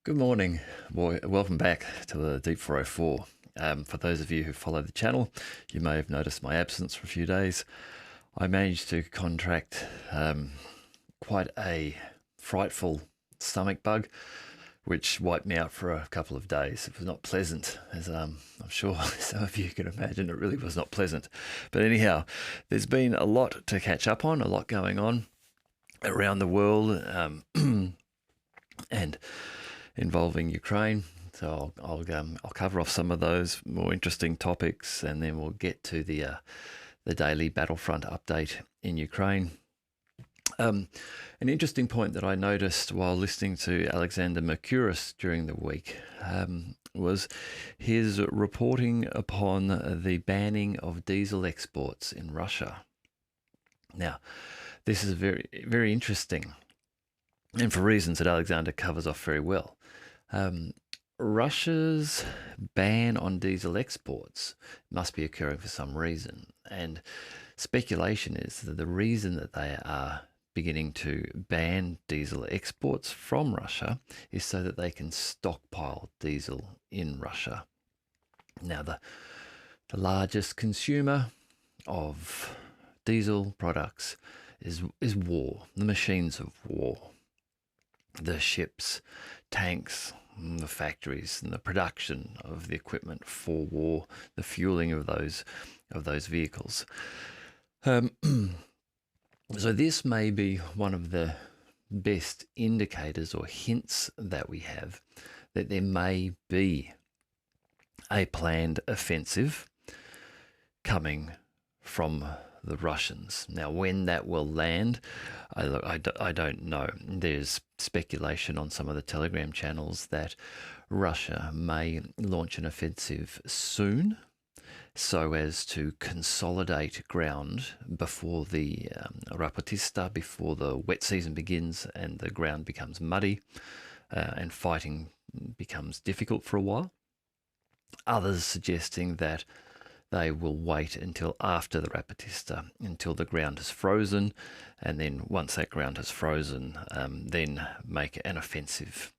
Good morning, boy. Welcome back to the Deep 404. For those of you who follow the channel, you may have noticed my absence for a few days. I managed to contract quite a frightful stomach bug, which wiped me out for a couple of days. It was not pleasant, as I'm sure some of you can imagine. It really was not pleasant. But anyhow, there's been a lot to catch up on, a lot going on around the world, and involving Ukraine. So I'll cover off some of those more interesting topics, and then we'll get to the daily battlefront update in Ukraine. An interesting point that I noticed while listening to Alexander Mercouris during the week was his reporting upon the banning of diesel exports in Russia. Now, this is very, very interesting, and for reasons that Alexander covers off very well. Russia's ban on diesel exports must be occurring for some reason, and speculation is that the reason that they are beginning to ban diesel exports from Russia is so that they can stockpile diesel in Russia. Now, the largest consumer of diesel products is war, the machines of war, the ships, tanks, the factories, and the production of the equipment for war, the fueling of those vehicles. So this may be one of the best indicators or hints that we have that there may be a planned offensive coming from the Russians. Now, when that will land, I don't know. There's speculation on some of the Telegram channels that Russia may launch an offensive soon, so as to consolidate ground before the Rapatista, before the wet season begins and the ground becomes muddy and fighting becomes difficult for a while. Others suggesting that they will wait until after the Rapatista, until the ground is frozen, and then once that ground has frozen, then make an offensive.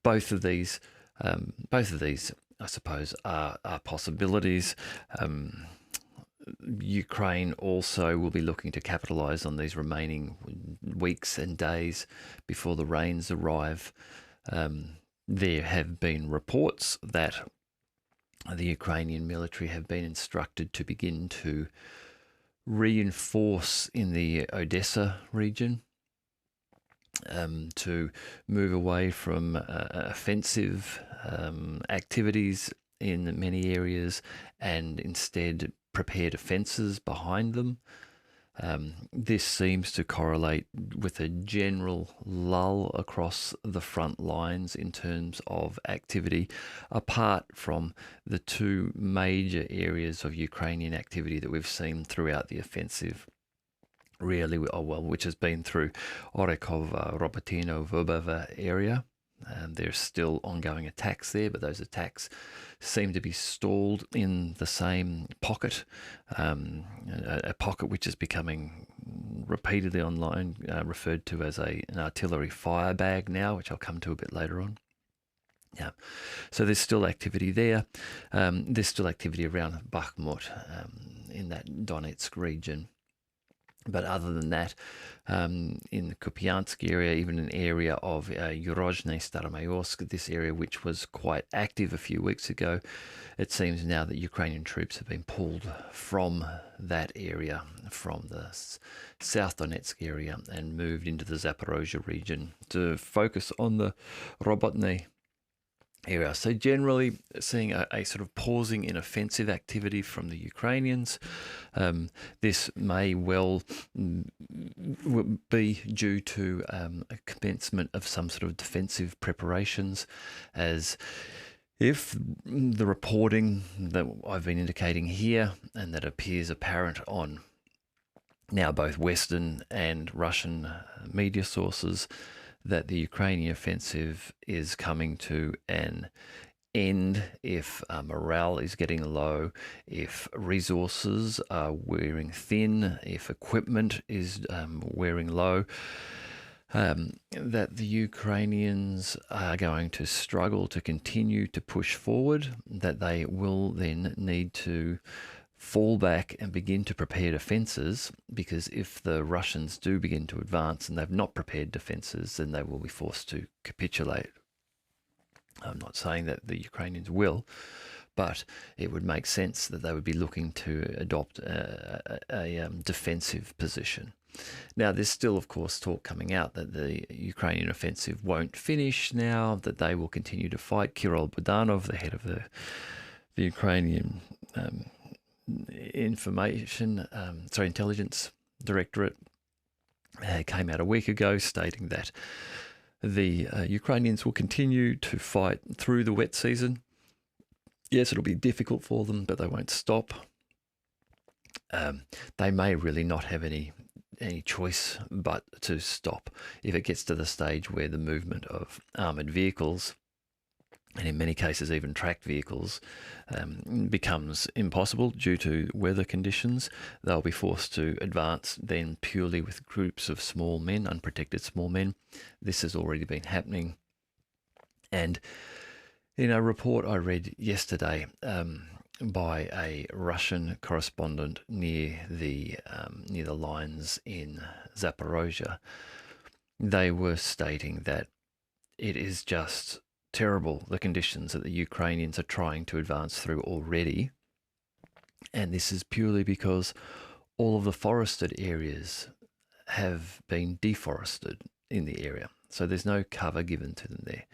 Both of these, I suppose, are possibilities. Ukraine also will be looking to capitalize on these remaining weeks and days before the rains arrive. There have been reports that the Ukrainian military have been instructed to begin to reinforce in the Odessa region, to move away from offensive activities in many areas and instead prepare defences behind them. This seems to correlate with a general lull across the front lines in terms of activity, apart from the two major areas of Ukrainian activity that we've seen throughout the offensive, which has been through Orekov, Robotyno, Verbova area. There's still ongoing attacks there, but those attacks seem to be stalled in the same pocket, a pocket which is becoming repeatedly online referred to as an artillery fire bag now, which I'll come to a bit later on. Yeah, so there's still activity there. There's still activity around Bakhmut in that Donetsk region. But other than that, in the Kupiansk area, even an area of Urozhny, Staromayorsk, this area which was quite active a few weeks ago, it seems now that Ukrainian troops have been pulled from that area, from the South Donetsk area, and moved into the Zaporozhye region to focus on the Robotny area. So generally seeing a sort of pausing in offensive activity from the Ukrainians. This may well be due to a commencement of some sort of defensive preparations, as if the reporting that I've been indicating here and that appears apparent on now both Western and Russian media sources, that the Ukrainian offensive is coming to an end if morale is getting low, if resources are wearing thin, if equipment is wearing low. that the Ukrainians are going to struggle to continue to push forward, that they will then need to fall back and begin to prepare defences, because if the Russians do begin to advance and they've not prepared defences, then they will be forced to capitulate. I'm not saying that the Ukrainians will, but it would make sense that they would be looking to adopt a defensive position. Now, there's still, of course, talk coming out that the Ukrainian offensive won't finish now, that they will continue to fight. Kirill Budanov, the head of the Ukrainian intelligence directorate, came out a week ago stating that the Ukrainians will continue to fight through the wet season. Yes, it'll be difficult for them, but they won't stop. They may really not have any choice but to stop if it gets to the stage where the movement of armoured vehicles, and in many cases even tracked vehicles, becomes impossible due to weather conditions. They'll be forced to advance then purely with groups of small men, unprotected small men. This has already been happening. And in a report I read yesterday by a Russian correspondent near the lines in Zaporozhye, they were stating that it is just terrible, the conditions that the Ukrainians are trying to advance through already. And this is purely because all of the forested areas have been deforested in the area. So there's no cover given to them there.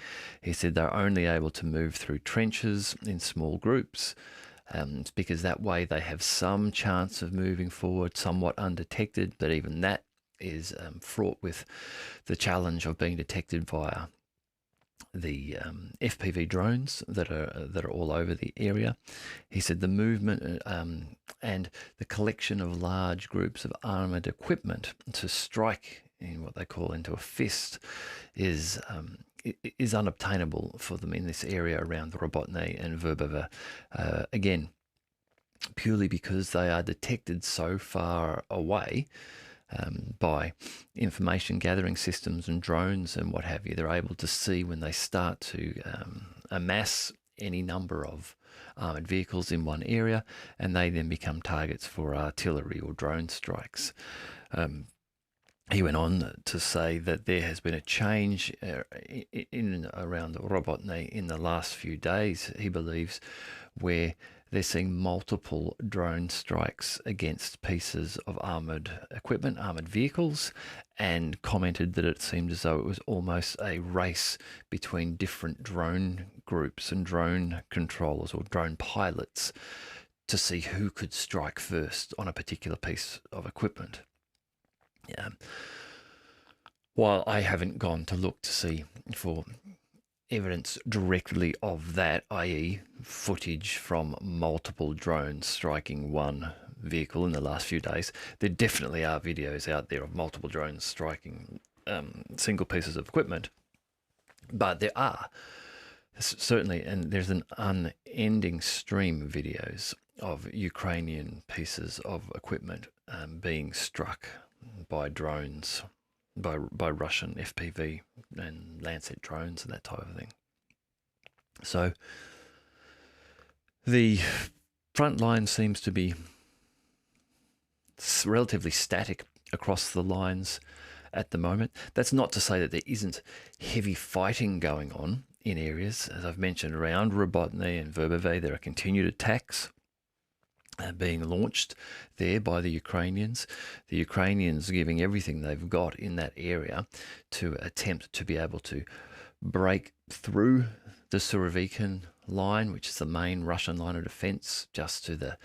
He said they're only able to move through trenches in small groups, because that way they have some chance of moving forward somewhat undetected, but even that is fraught with the challenge of being detected via the FPV drones that are all over the area. He said the movement and the collection of large groups of armoured equipment to strike in what they call into a fist is unobtainable for them in this area around Robotny and Verbova, again, purely because they are detected so far away by information gathering systems and drones and what have you. They're able to see when they start to amass any number of armoured vehicles in one area, and they then become targets for artillery or drone strikes. He went on to say that there has been a change in around Robotny in the last few days, he believes, where they're seeing multiple drone strikes against pieces of armoured equipment, armoured vehicles, and commented that it seemed as though it was almost a race between different drone groups and drone controllers or drone pilots to see who could strike first on a particular piece of equipment. While I haven't gone to look to see for evidence directly of that, i.e. footage from multiple drones striking one vehicle in the last few days, there definitely are videos out there of multiple drones striking single pieces of equipment. But there are certainly, and there's an unending stream of videos of Ukrainian pieces of equipment being struck by drones, by Russian FPV and Lancet drones and that type of thing. So the front line seems to be relatively static across the lines at the moment. That's not to say that there isn't heavy fighting going on in areas. As I've mentioned, around Robotny and Verbove, there are continued attacks being launched there by the Ukrainians. The Ukrainians giving everything they've got in that area to attempt to be able to break through the Surovikin line, which is the main Russian line of defense just to the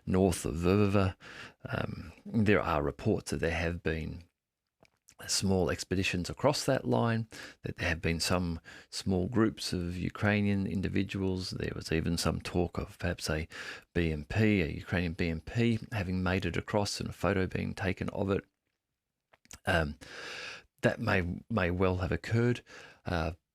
north of Verbova. There are reports that there have been small expeditions across that line, that there have been some small groups of Ukrainian individuals. There was even some talk of perhaps a BMP, a Ukrainian BMP, having made it across and a photo being taken of it. That may well have occurred,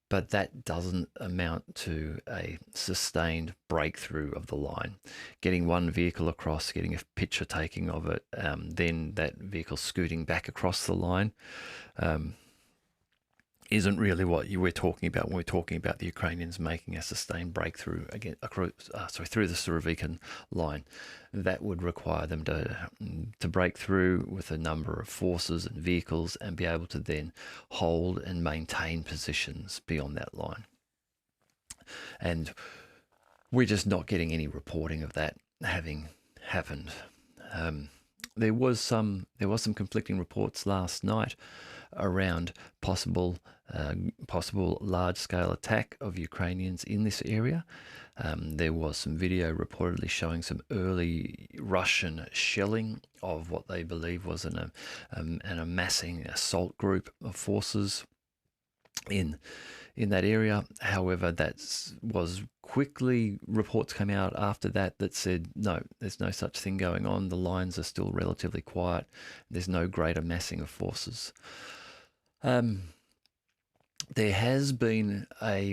but that doesn't amount to a sustained breakthrough of the line. Getting one vehicle across, getting a picture taking of it, then that vehicle scooting back across the line. isn't really what we're talking about when we're talking about the Ukrainians making a sustained breakthrough again across, through the Slovakian line. That would require them to break through with a number of forces and vehicles and be able to then hold and maintain positions beyond that line. And we're just not getting any reporting of that having happened. There was some conflicting reports last night around possible large-scale attack of Ukrainians in this area. There was some video reportedly showing some early Russian shelling of what they believe was an amassing assault group of forces in that area. However, that was quickly, reports came out after that said, no, there's no such thing going on. The lines are still relatively quiet. There's no great amassing of forces. There has been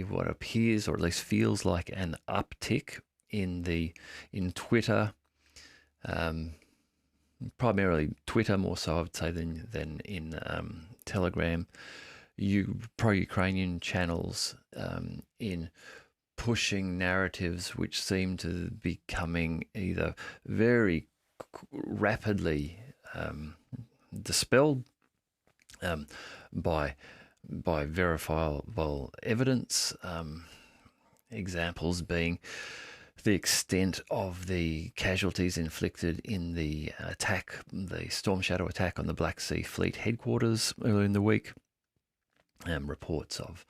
what appears, or at least feels like, an uptick in Twitter, primarily Twitter more so, I would say, than in Telegram. Pro-Ukrainian channels in pushing narratives which seem to be coming either very rapidly dispelled by verifiable evidence. Examples being the extent of the casualties inflicted in the Storm Shadow attack on the Black Sea Fleet headquarters earlier in the week. Reports of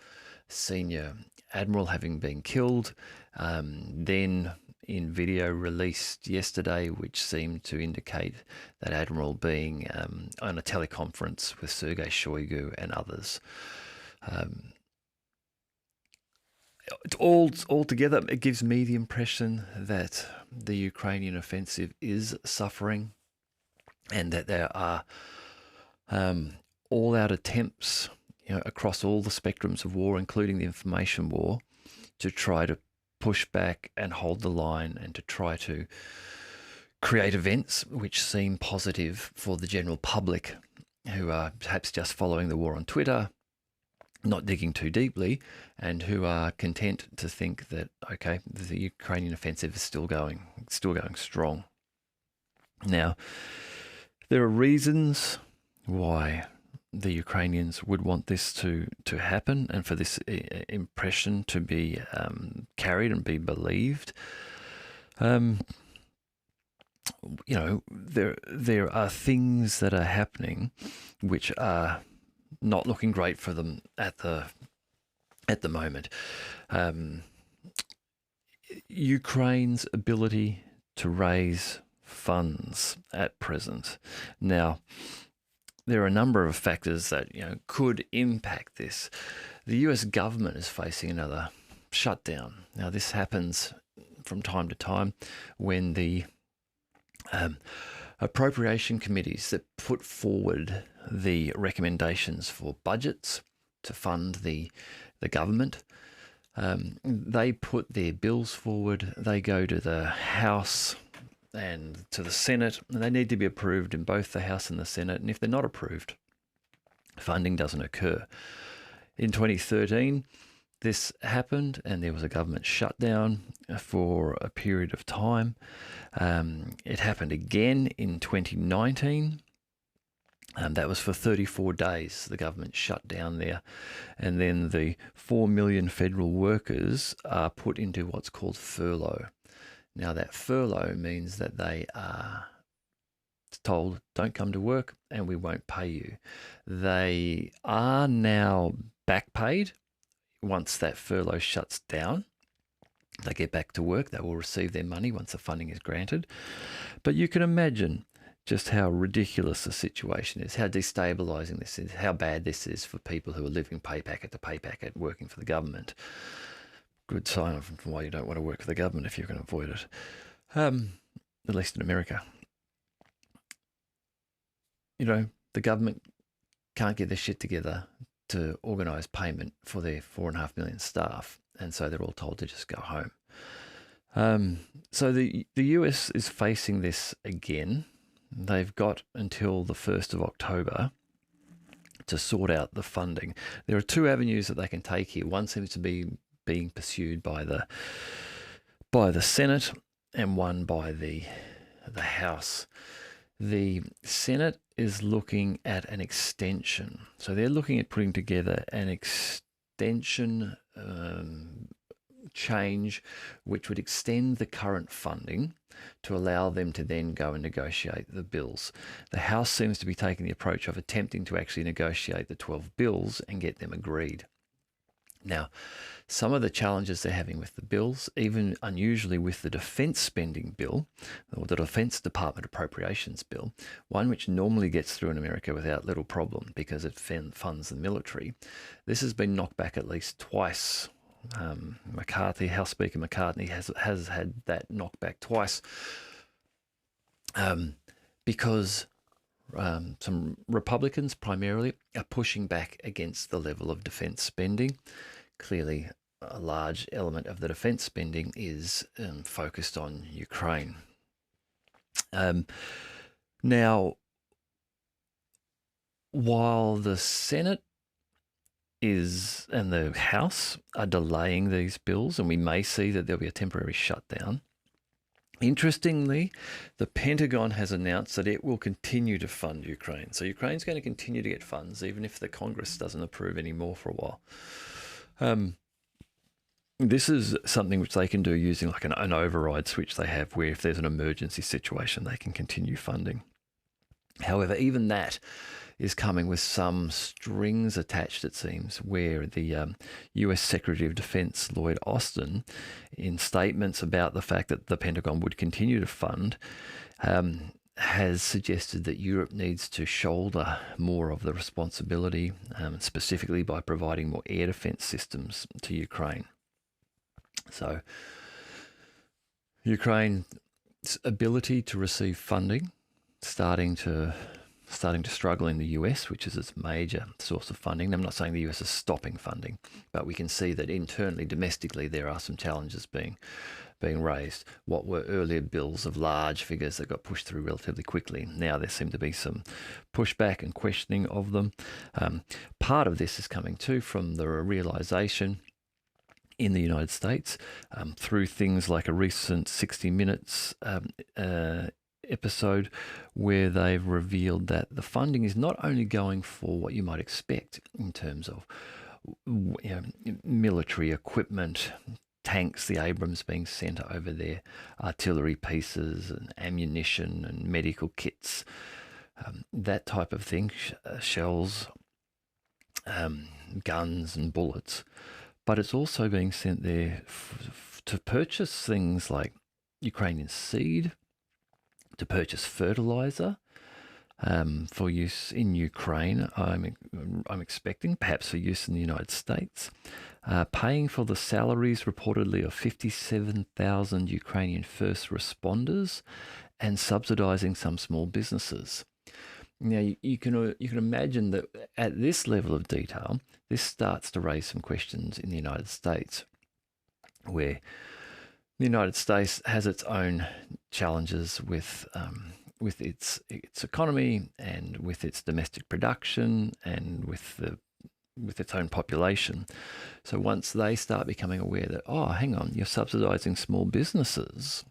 senior admiral having been killed. Then in video released yesterday, which seemed to indicate that admiral being on a teleconference with Sergei Shoigu and others. Altogether, it gives me the impression that the Ukrainian offensive is suffering, and that there are all-out attempts, across all the spectrums of war, including the information war, to try to push back and hold the line and to try to create events which seem positive for the general public, who are perhaps just following the war on Twitter, not digging too deeply, and who are content to think that, okay, the Ukrainian offensive is still going strong. Now, there are reasons why the Ukrainians would want this to happen, and for this impression to be carried and be believed. There are things that are happening which are not looking great for them at the moment. Ukraine's ability to raise funds at present. Now, there are a number of factors that could impact this. The US government is facing another shutdown. Now, this happens from time to time when the appropriation committees that put forward the recommendations for budgets to fund the government, they put their bills forward. They go to the House and to the Senate, and they need to be approved in both the House and the Senate. And if they're not approved, funding doesn't occur. In 2013, this happened, and there was a government shutdown for a period of time. It happened again in 2019. That was for 34 days. The government shut down there. And then the 4 million federal workers are put into what's called furlough. Now, that furlough means that they are told, don't come to work and we won't pay you. They are now back paid once that furlough shuts down. They get back to work. They will receive their money once the funding is granted. But you can imagine just how ridiculous the situation is, how destabilising this is, how bad this is for people who are living pay packet to pay packet, working for the government. Good sign of why you don't want to work for the government if you can avoid it, at least in America. The government can't get their shit together to organise payment for their 4.5 million staff, and so they're all told to just go home. So the US is facing this again. They've got until the 1st of October to sort out the funding. There are two avenues that they can take here. One seems to be being pursued by the Senate, and one by the House. The Senate is looking at an extension. So they're looking at putting together an extension change which would extend the current funding to allow them to then go and negotiate the bills. The House seems to be taking the approach of attempting to actually negotiate the 12 bills and get them agreed. Now, some of the challenges they're having with the bills, even unusually with the defence spending bill, or the Defence Department Appropriations Bill, one which normally gets through in America without little problem because it funds the military. This has been knocked back at least twice. House Speaker McCarthy has had that knocked back twice because some Republicans primarily are pushing back against the level of defence spending. Clearly, a large element of the defence spending is focused on Ukraine. Now, while the Senate and the House are delaying these bills, and we may see that there'll be a temporary shutdown, interestingly, the Pentagon has announced that it will continue to fund Ukraine. So Ukraine's going to continue to get funds, even if the Congress doesn't approve anymore for a while. This is something which they can do using like an override switch they have, where if there's an emergency situation, they can continue funding. However, even that is coming with some strings attached, it seems, where the US Secretary of Defense, Lloyd Austin, in statements about the fact that the Pentagon would continue to fund, has suggested that Europe needs to shoulder more of the responsibility, specifically by providing more air defense systems to Ukraine. So Ukraine's ability to receive funding starting to struggle in the US, which is its major source of funding. I'm not saying the US is stopping funding, but we can see that internally, domestically, there are some challenges being raised. What were earlier bills of large figures that got pushed through relatively quickly, now there seem to be some pushback and questioning of them. Part of this is coming too from the realization in the United States, through things like a recent 60 Minutes episode where they've revealed that the funding is not only going for what you might expect in terms of military equipment, tanks, the Abrams being sent over there, artillery pieces and ammunition and medical kits, that type of thing, shells, guns and bullets. But it's also being sent there to purchase things like Ukrainian seed, to purchase fertilizer for use in Ukraine, I'm expecting, perhaps for use in the United States, paying for the salaries reportedly of 57,000 Ukrainian first responders, and subsidizing some small businesses. Now, you can imagine that at this level of detail, this starts to raise some questions in the United States, where the United States has its own challenges with its economy and with its domestic production and with its own population. So once they start becoming aware that, oh, hang on, you're subsidizing small businesses,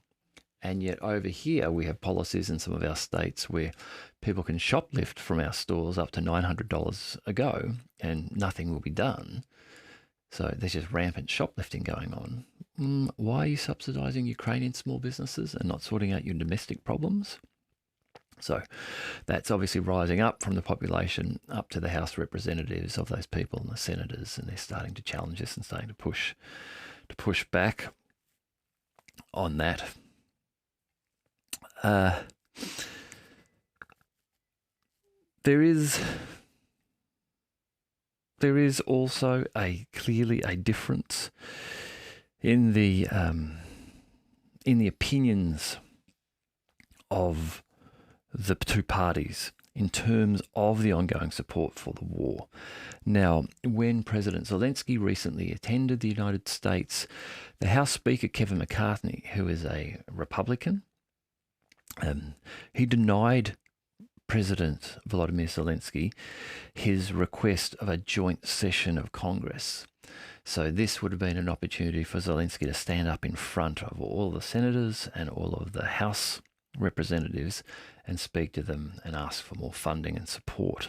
and yet over here we have policies in some of our states where people can shoplift from our stores up to $900 a go and nothing will be done. So there's just rampant shoplifting going on. Why are you subsidizing Ukrainian small businesses and not sorting out your domestic problems? So that's obviously rising up from the population up to the House representatives of those people and the senators, and they're starting to challenge this and starting to push back on that. There is also clearly a difference in the opinions of the two parties in terms of the ongoing support for the war. Now, when President Zelensky recently attended the United States, the House Speaker Kevin McCarthy, who is a Republican, he denied President Volodymyr Zelensky his request of a joint session of Congress. So this would have been an opportunity for Zelensky to stand up in front of all the senators and all of the House representatives and speak to them and ask for more funding and support.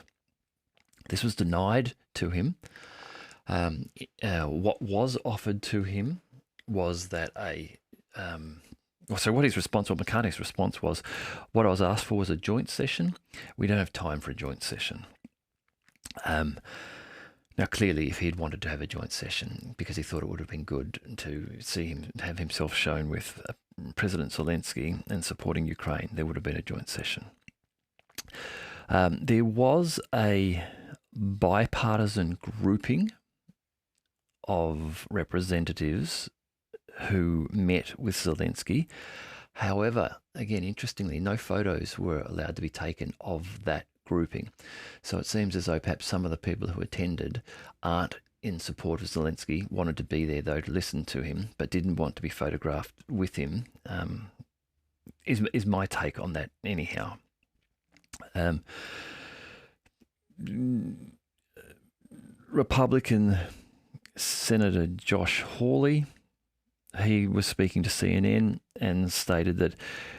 This was denied to him. What was offered to him was that what his response, or McCarthy's response was, what I was asked for was a joint session. We don't have time for a joint session. Now, clearly, if he'd wanted to have a joint session because he thought it would have been good to see him have himself shown with President Zelensky and supporting Ukraine, there would have been a joint session. There was a bipartisan grouping of representatives who met with Zelensky. However, again, interestingly, no photos were allowed to be taken of that grouping. So it seems as though perhaps some of the people who attended aren't in support of Zelensky, wanted to be there though to listen to him, but didn't want to be photographed with him, is my take on that anyhow. Republican Senator Josh Hawley, he was speaking to CNN and stated that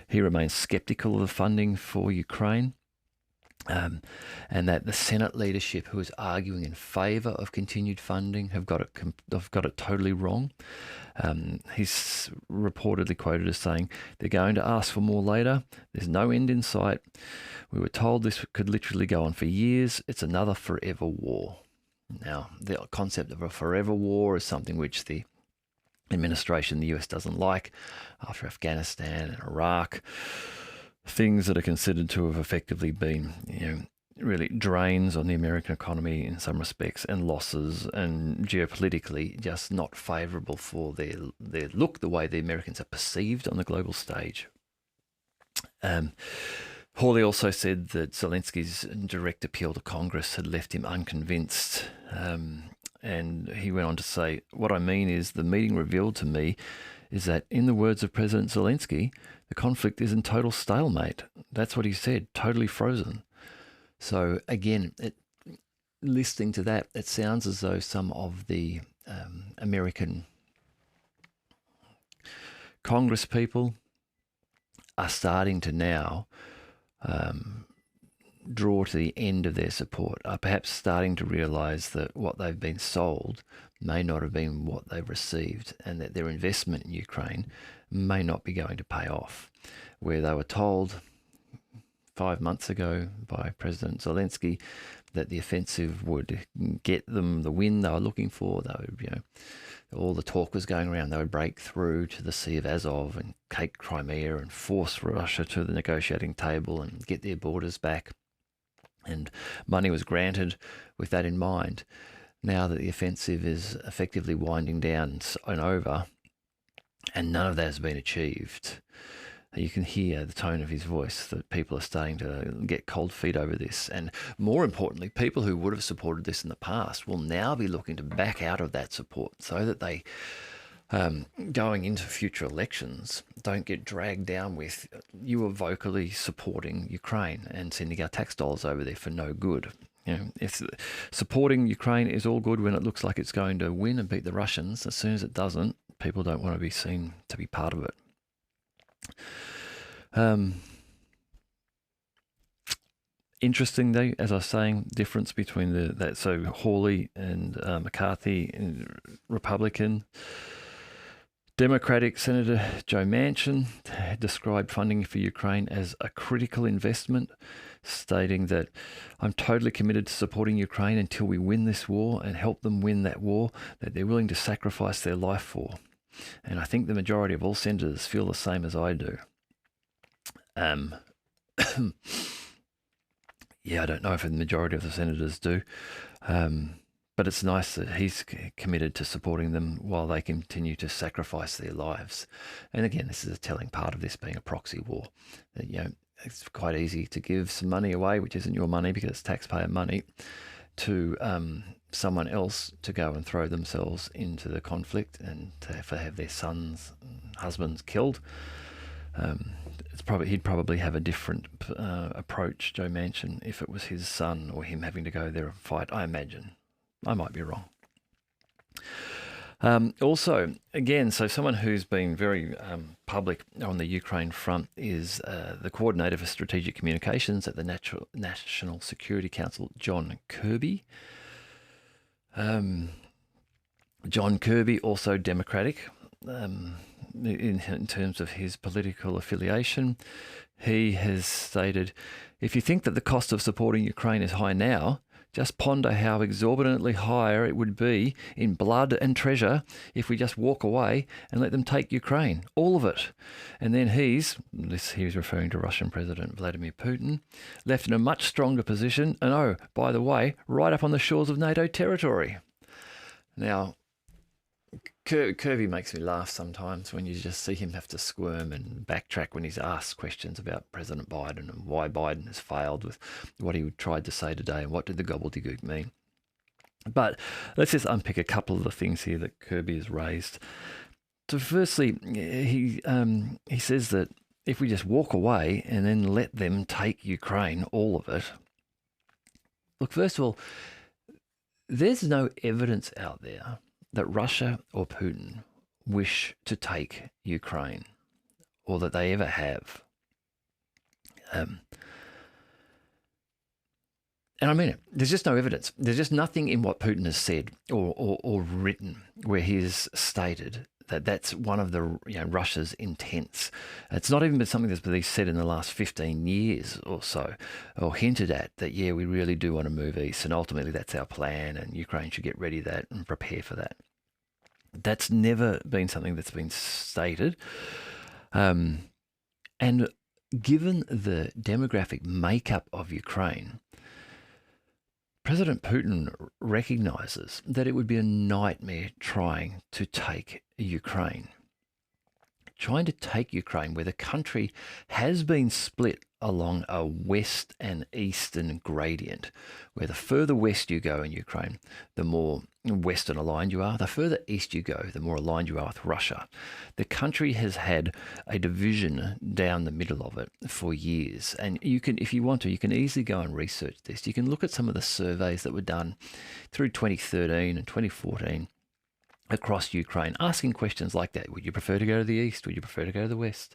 he remains skeptical of the funding for Ukraine, and that the Senate leadership, who is arguing in favour of continued funding, have got it totally wrong. He's reportedly quoted as saying, "They're going to ask for more later. There's no end in sight. We were told this could literally go on for years. It's another forever war." Now, the concept of a forever war is something which the administration, the US, doesn't like. After Afghanistan and Iraq, things that are considered to have effectively been, really drains on the American economy in some respects, and losses, and geopolitically just not favourable for their look, the way the Americans are perceived on the global stage. Hawley also said that Zelensky's direct appeal to Congress had left him unconvinced. And he went on to say, "What I mean is the meeting revealed to me is that, in the words of President Zelensky, the conflict is in total stalemate." That's what he said, totally frozen. So again, listening to that, it sounds as though some of the American Congress people are starting to now draw to the end of their support, are perhaps starting to realise that what they've been sold may not have been what they've received, and that their investment in Ukraine may not be going to pay off. Where they were told 5 months ago by President Zelensky that the offensive would get them the win they were looking for, they would, all the talk was going around, they would break through to the Sea of Azov and take Crimea and force Russia to the negotiating table and get their borders back. And money was granted with that in mind. Now that the offensive is effectively winding down and over, and none of that has been achieved, you can hear the tone of his voice that people are starting to get cold feet over this. And more importantly, people who would have supported this in the past will now be looking to back out of that support so that they, going into future elections, don't get dragged down with, you were vocally supporting Ukraine and sending our tax dollars over there for no good. If supporting Ukraine is all good when it looks like it's going to win and beat the Russians, as soon as it doesn't, people don't want to be seen to be part of it. Interesting, though, as I was saying, difference between so Hawley and McCarthy, and Republican. Democratic Senator Joe Manchin described funding for Ukraine as a critical investment, stating that, "I'm totally committed to supporting Ukraine until we win this war and help them win that war that they're willing to sacrifice their life for. And I think the majority of all senators feel the same as I do." Yeah, I don't know if the majority of the senators do, but it's nice that he's committed to supporting them while they continue to sacrifice their lives. And again, this is a telling part of this being a proxy war. That, it's quite easy to give some money away, which isn't your money because it's taxpayer money, to someone else to go and throw themselves into the conflict and to have their sons and husbands killed. He'd probably have a different approach, Joe Manchin, if it was his son or him having to go there and fight. I imagine. I might be wrong. Also, again, so someone who's been very public on the Ukraine front is the coordinator for strategic communications at the National Security Council, John Kirby. John Kirby, also Democratic in terms of his political affiliation. He has stated, if you think that the cost of supporting Ukraine is high now, just ponder how exorbitantly higher it would be in blood and treasure if we just walk away and let them take Ukraine, all of it. And then he's referring to Russian President Vladimir Putin, left in a much stronger position, and oh, by the way, right up on the shores of NATO territory. Now, Kirby makes me laugh sometimes when you just see him have to squirm and backtrack when he's asked questions about President Biden and why Biden has failed with what he tried to say today and what did the gobbledygook mean. But let's just unpick a couple of the things here that Kirby has raised. So firstly, he says that if we just walk away and then let them take Ukraine, all of it. Look, first of all, there's no evidence out there that Russia or Putin wish to take Ukraine, or that they ever have. And I mean it. There's just no evidence. There's just nothing in what Putin has said or written where he has stated that that's one of the Russia's intents. It's not even been something that's been said in the last 15 years or so, or hinted at that, yeah, we really do want to move east, and ultimately that's our plan, and Ukraine should get ready for that and prepare for that. That's never been something that's been stated. And given the demographic makeup of Ukraine, President Putin recognizes that it would be a nightmare trying to take Ukraine. Trying to take Ukraine, where the country has been split along a west and eastern gradient, where the further west you go in Ukraine, the more western aligned you are. The further east you go, the more aligned you are with Russia. The country has had a division down the middle of it for years. And you can, if you want to, you can easily go and research this. You can look at some of the surveys that were done through 2013 and 2014 across Ukraine, asking questions like that. Would you prefer to go to the east? Would you prefer to go to the west?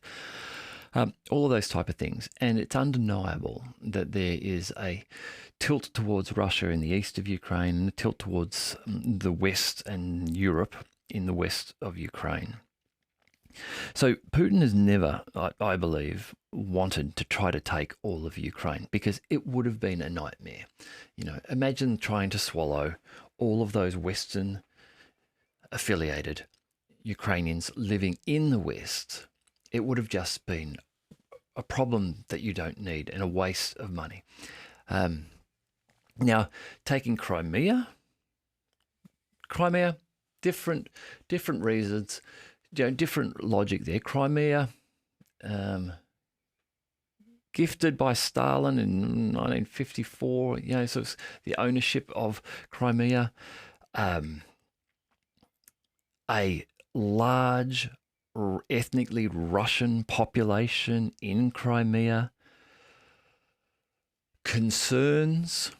All of those type of things. And it's undeniable that there is a tilt towards Russia in the east of Ukraine and a tilt towards the west and Europe in the west of Ukraine. So Putin has never, I believe, wanted to try to take all of Ukraine, because it would have been a nightmare. Imagine trying to swallow all of those Western affiliated Ukrainians living in the West. It would have just been a problem that you don't need and a waste of money. Now, taking Crimea, different reasons, different logic there. Crimea, gifted by Stalin in 1954, so it's the ownership of Crimea, a large ethnically Russian population in Crimea, concerns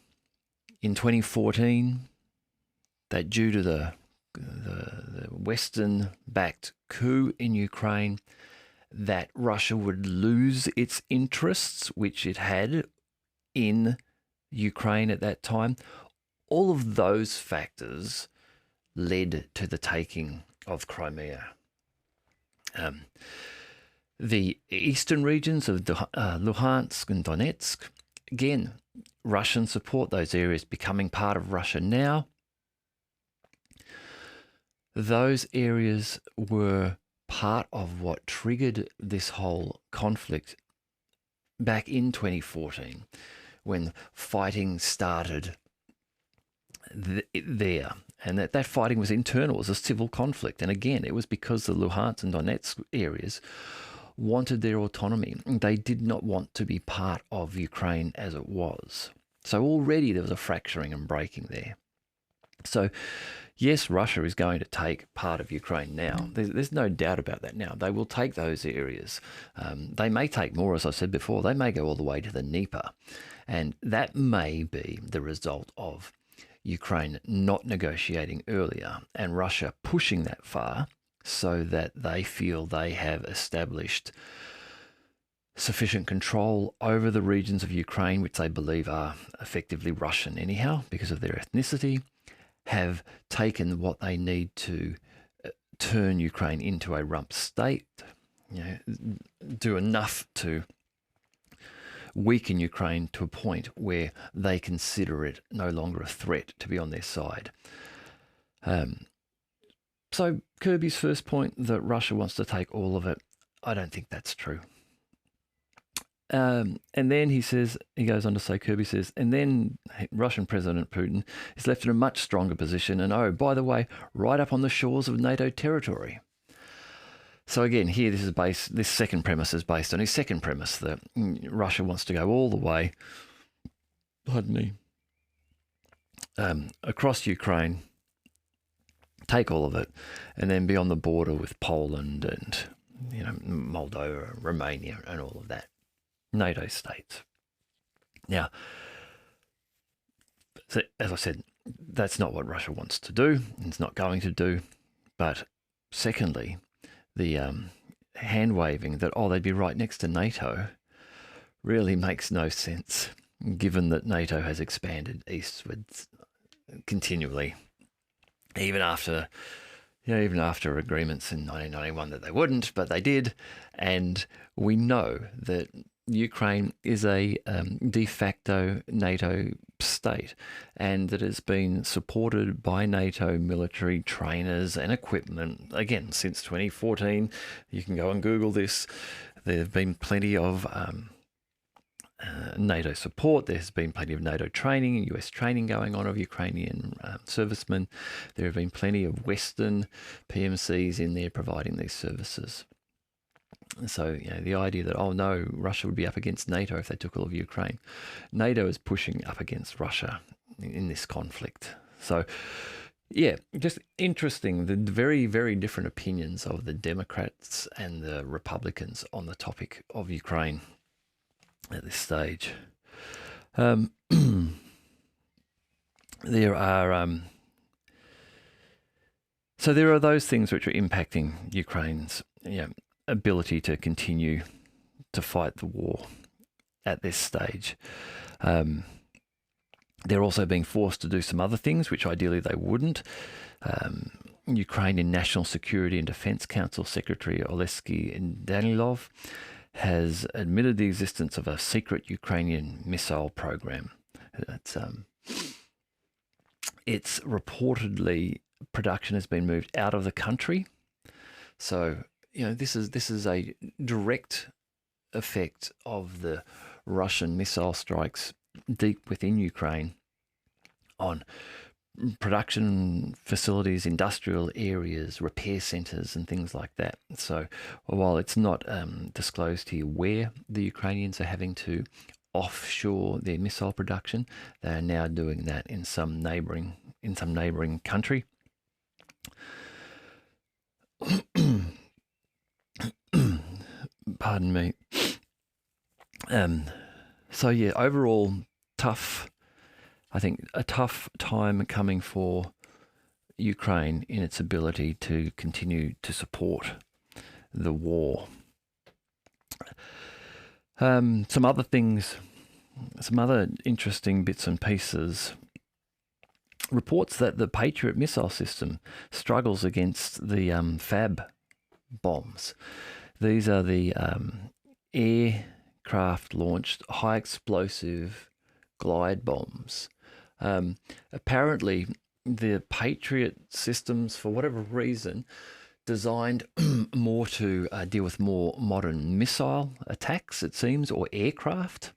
in 2014 that due to the Western-backed coup in Ukraine, that Russia would lose its interests, which it had in Ukraine at that time. All of those factors led to the taking of Crimea. The eastern regions of Luhansk and Donetsk, again, Russians support those areas becoming part of Russia now. Those areas were part of what triggered this whole conflict back in 2014, when fighting started there. And that fighting was internal, it was a civil conflict. And again, it was because the Luhansk and Donetsk areas wanted their autonomy. They did not want to be part of Ukraine as it was. So already there was a fracturing and breaking there. So yes, Russia is going to take part of Ukraine now. There's no doubt about that now. They will take those areas. They may take more, as I said before. They may go all the way to the Dnieper. And that may be the result of Ukraine not negotiating earlier and Russia pushing that far so that they feel they have established sufficient control over the regions of Ukraine, which they believe are effectively Russian anyhow because of their ethnicity, have taken what they need to turn Ukraine into a rump state, do enough to weaken Ukraine to a point where they consider it no longer a threat to be on their side. So Kirby's first point that Russia wants to take all of it, I don't think that's true. And then he goes on to say, Kirby says, and then Russian President Putin is left in a much stronger position. And oh, by the way, right up on the shores of NATO territory. So again, here this second premise is based on his second premise that Russia wants to go all the way, across Ukraine, take all of it, and then be on the border with Poland and Moldova, Romania, and all of that. NATO states. Now, so as I said, that's not what Russia wants to do. It's not going to do. But secondly, the hand waving that, they'd be right next to NATO really makes no sense, given that NATO has expanded eastwards continually, even after agreements in 1991 that they wouldn't, but they did. And we know that Ukraine is a de facto NATO state, and that has been supported by NATO military trainers and equipment, again, since 2014. You can go and Google this. There have been plenty of NATO support. There's been plenty of NATO training, US training going on of Ukrainian servicemen. There have been plenty of Western PMCs in there providing these services. So, the idea that, no, Russia would be up against NATO if they took all of Ukraine. NATO is pushing up against Russia in this conflict. So, just interesting, the very, very different opinions of the Democrats and the Republicans on the topic of Ukraine at this stage. There are those things which are impacting Ukraine's ability to continue to fight the war at this stage. They're also being forced to do some other things which ideally they wouldn't. Ukrainian National Security and Defense Council Secretary Oleksiy Danilov has admitted the existence of a secret Ukrainian missile program. It's reportedly production has been moved out of the country. So, this is a direct effect of the Russian missile strikes deep within Ukraine on production facilities, industrial areas, repair centres and things like that. So while it's not disclosed here where the Ukrainians are having to offshore their missile production, they are now doing that in some neighbouring country. Pardon me. Overall tough. I think a tough time coming for Ukraine in its ability to continue to support the war. Some other things, some other interesting bits and pieces. Reports that the Patriot missile system struggles against the FAB bombs. These are the aircraft-launched high-explosive glide bombs. Apparently, the Patriot systems, for whatever reason, designed more to deal with more modern missile attacks, it seems, or aircraft,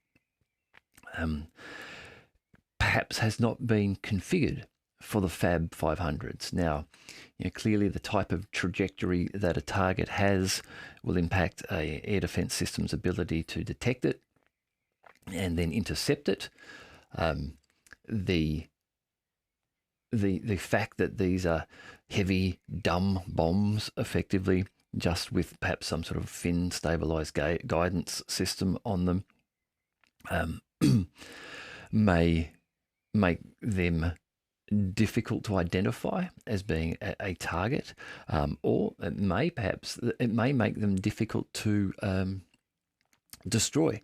perhaps has not been configured for the FAB 500s. Now, clearly the type of trajectory that a target has will impact a air defense system's ability to detect it and then intercept it. The the fact that these are heavy, dumb bombs, effectively, just with perhaps some sort of fin stabilized guidance system on them, may make them difficult to identify as being a target, or it may make them difficult to destroy,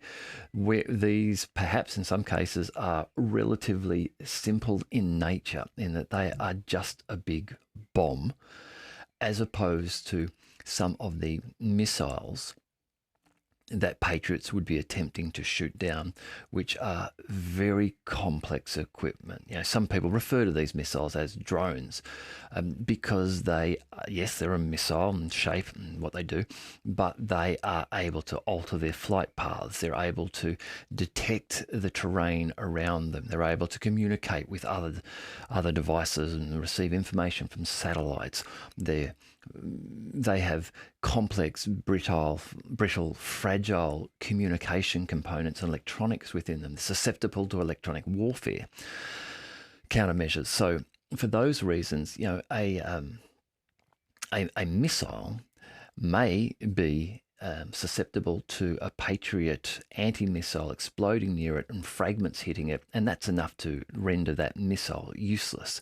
where these perhaps in some cases are relatively simple in nature, in that they are just a big bomb, as opposed to some of the missiles that Patriots would be attempting to shoot down, which are very complex equipment. Some people refer to these missiles as drones, because yes, they're a missile in shape and what they do, but they are able to alter their flight paths. They're able to detect the terrain around them. They're able to communicate with other devices and receive information from satellites. They have complex, brittle, fragile communication components and electronics within them, susceptible to electronic warfare countermeasures. So for those reasons, a missile may be susceptible to a Patriot anti-missile exploding near it and fragments hitting it, and that's enough to render that missile useless.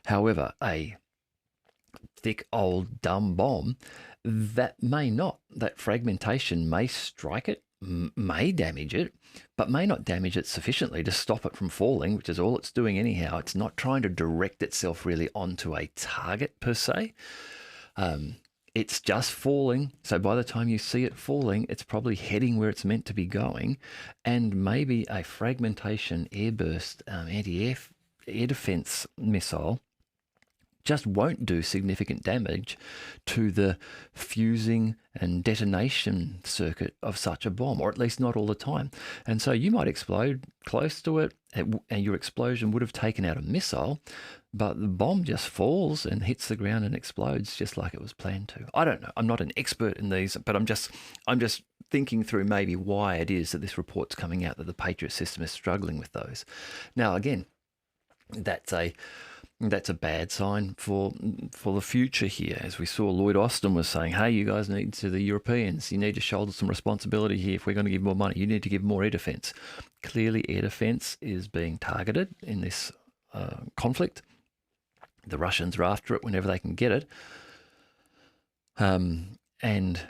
However, a thick, old, dumb bomb, that may not. That fragmentation may strike it, may damage it, but may not damage it sufficiently to stop it from falling, which is all it's doing anyhow. It's not trying to direct itself really onto a target per se. It's just falling. So by the time you see it falling, it's probably heading where it's meant to be going. And maybe a fragmentation airburst anti-air defense missile just won't do significant damage to the fusing and detonation circuit of such a bomb, or at least not all the time. And so you might explode close to it, and your explosion would have taken out a missile, but the bomb just falls and hits the ground and explodes just like it was planned to. I don't know. I'm not an expert in these, but I'm just thinking through maybe why it is that this report's coming out that the Patriot system is struggling with those. Now, again, that's a bad sign for the future here. As we saw, Lloyd Austin was saying, hey, you guys need to, the Europeans, you need to shoulder some responsibility here. If we're going to give more money, you need to give more air defense. Clearly, air defense is being targeted in this conflict. The Russians are after it whenever they can get it. And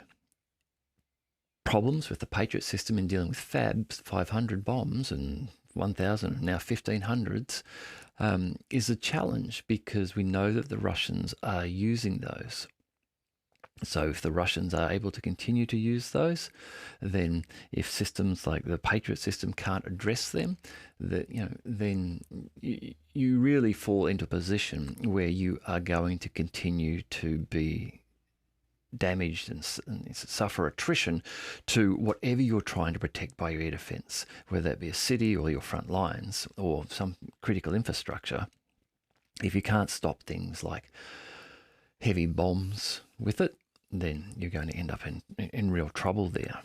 problems with the Patriot system in dealing with FABs, 500 bombs and 1,000, now 1,500s, is a challenge, because we know that the Russians are using those. So if the Russians are able to continue to use those, then if systems like the Patriot system can't address them, then you really fall into a position where you are going to continue to be damaged and suffer attrition to whatever you're trying to protect by your air defense, whether that be a city or your front lines or some critical infrastructure. If you can't stop things like heavy bombs with it, then you're going to end up in real trouble there.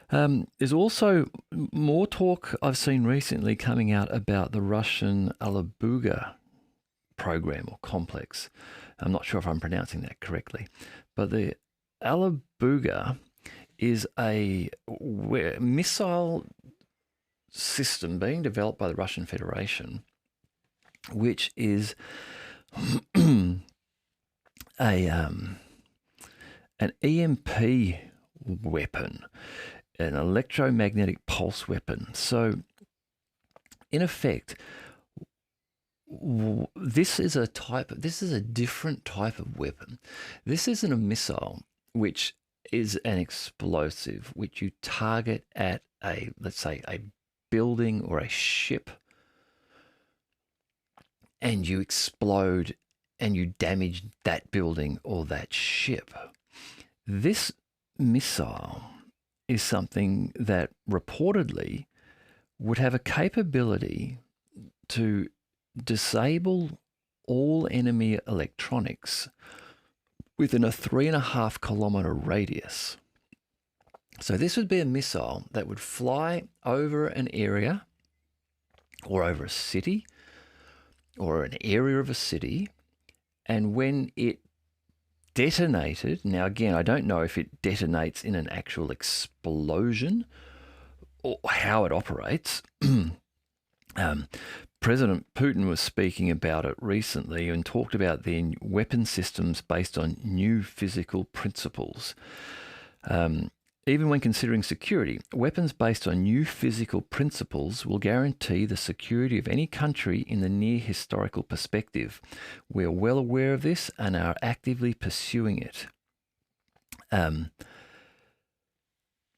There's also more talk I've seen recently coming out about the Russian Alabuga program or complex. I'm not sure if I'm pronouncing that correctly, but the Alabuga is a missile system being developed by the Russian Federation, which is an EMP weapon, an electromagnetic pulse weapon. So, in effect, this is a different type of weapon. This isn't a missile, which is an explosive, which you target at let's say a building or a ship, and you explode and you damage that building or that ship. This missile is something that reportedly would have a capability to disable all enemy electronics within a 3.5 kilometer radius. So this would be a missile that would fly over an area or over a city or an area of a city, and when it detonated, now again, I don't know if it detonates in an actual explosion or how it operates. President Putin was speaking about it recently and talked about the weapon systems based on new physical principles. Even when considering security, weapons based on new physical principles will guarantee the security of any country in the near historical perspective. We are well aware of this and are actively pursuing it.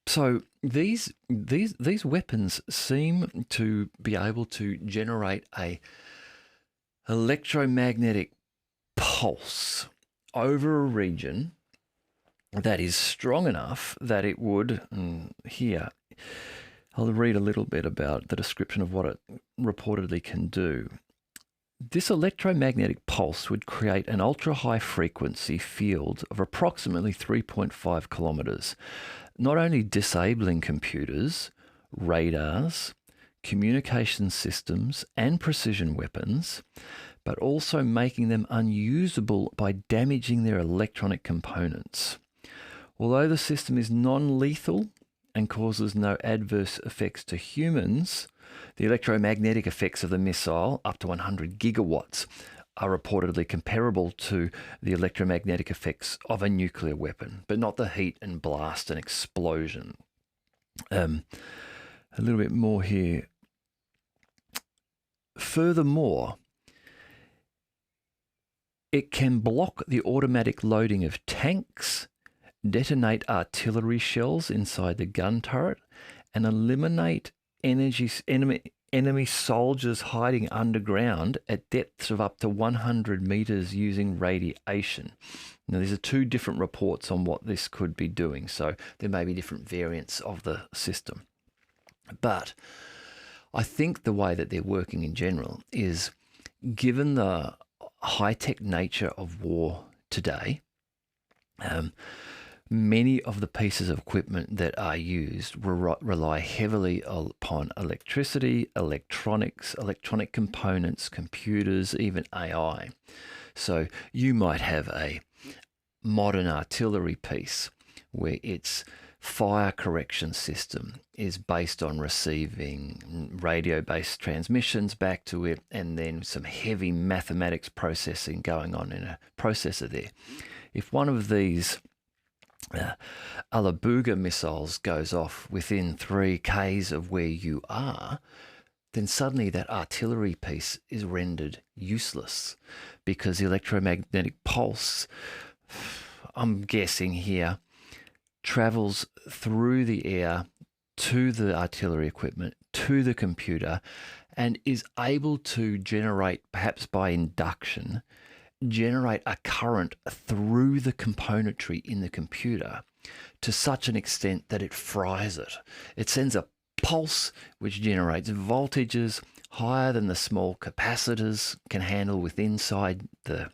So these weapons seem to be able to generate a electromagnetic pulse over a region that is strong enough that it would, here, I'll read a little bit about the description of what it reportedly can do. This electromagnetic pulse would create an ultra-high frequency field of approximately 3.5 kilometers, not only disabling computers, radars, communication systems, and precision weapons, but also making them unusable by damaging their electronic components. Although the system is non-lethal and causes no adverse effects to humans, the electromagnetic effects of the missile, up to 100 gigawatts, are reportedly comparable to the electromagnetic effects of a nuclear weapon, but not the heat and blast and explosion. A little bit more here. Furthermore, it can block the automatic loading of tanks, detonate artillery shells inside the gun turret, and eliminate enemy soldiers hiding underground at depths of up to 100 meters using radiation. Now, these are two different reports on what this could be doing, so there may be different variants of the system. But I think the way that they're working in general is, given the high-tech nature of war today, many of the pieces of equipment that are used rely heavily upon electricity, electronics, electronic components, computers, even AI. So you might have a modern artillery piece where its fire correction system is based on receiving radio-based transmissions back to it, and then some heavy mathematics processing going on in a processor there. If one of these Alabuga missiles goes off within 3 Ks of where you are, then suddenly that artillery piece is rendered useless because the electromagnetic pulse, I'm guessing here, travels through the air to the artillery equipment, to the computer, and is able to generate, perhaps by induction, generate a current through the componentry in the computer to such an extent that it fries it. It sends a pulse which generates voltages higher than the small capacitors can handle with inside the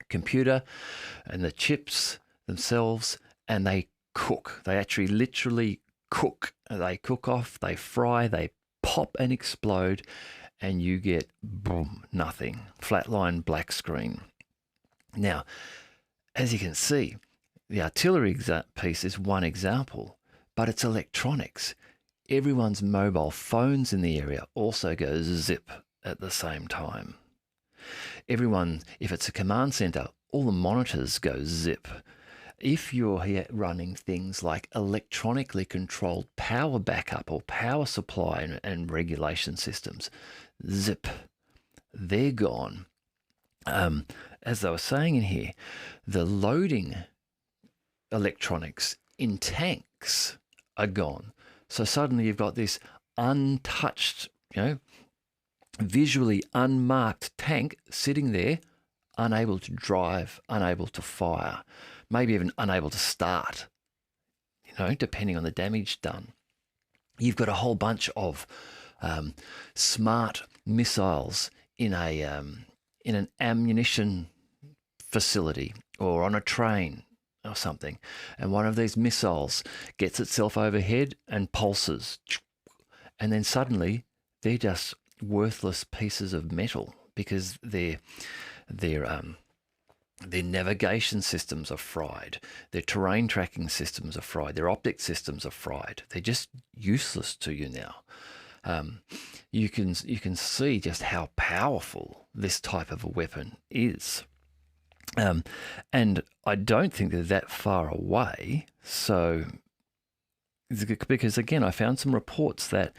computer and the chips themselves, and they cook. They actually literally cook. They cook off, they fry, they pop and explode, and you get, boom, nothing. Flatline black screen. Now, as you can see, the artillery piece is one example, but it's electronics. Everyone's mobile phones in the area also go zip at the same time. Everyone, if it's a command center, all the monitors go zip. If you're here running things like electronically controlled power backup or power supply and regulation systems, zip, they're gone. As I was saying in here, the loading electronics in tanks are gone. So suddenly you've got this untouched, visually unmarked tank sitting there, unable to drive, unable to fire, maybe even unable to start, depending on the damage done. You've got a whole bunch of smart missiles in an ammunition facility or on a train or something, and one of these missiles gets itself overhead and pulses, and then suddenly they're just worthless pieces of metal because their navigation systems are fried, their terrain tracking systems are fried, their optic systems are fried. They're just useless to you now. You can see just how powerful this type of a weapon is. And I don't think they're that far away. So, because again, I found some reports that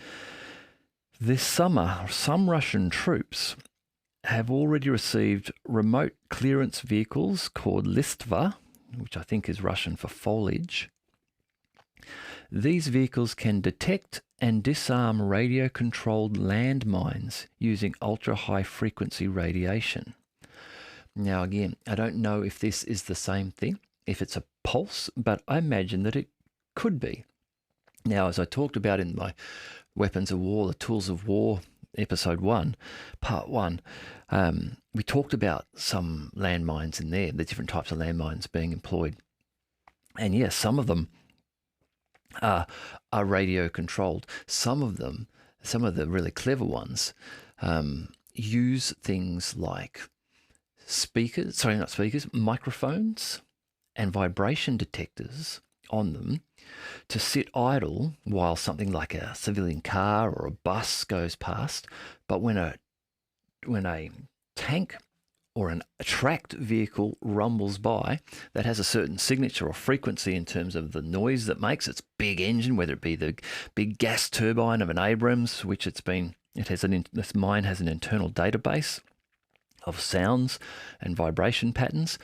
this summer, some Russian troops have already received remote clearance vehicles called Listva, which I think is Russian for foliage. These vehicles can detect and disarm radio-controlled landmines using ultra-high frequency radiation. Now, again, I don't know if this is the same thing, if it's a pulse, but I imagine that it could be. Now, as I talked about in my Weapons of War, the Tools of War, episode 1, part 1, we talked about some landmines in there, the different types of landmines being employed. And yes, some of them are radio controlled. Some of them, some of the really clever ones, use things like microphones and vibration detectors on them to sit idle while something like a civilian car or a bus goes past. But when a tank or a tracked vehicle rumbles by that has a certain signature or frequency in terms of the noise that makes its big engine, whether it be the big gas turbine of an Abrams, which this mine has an internal database of sounds and vibration patterns.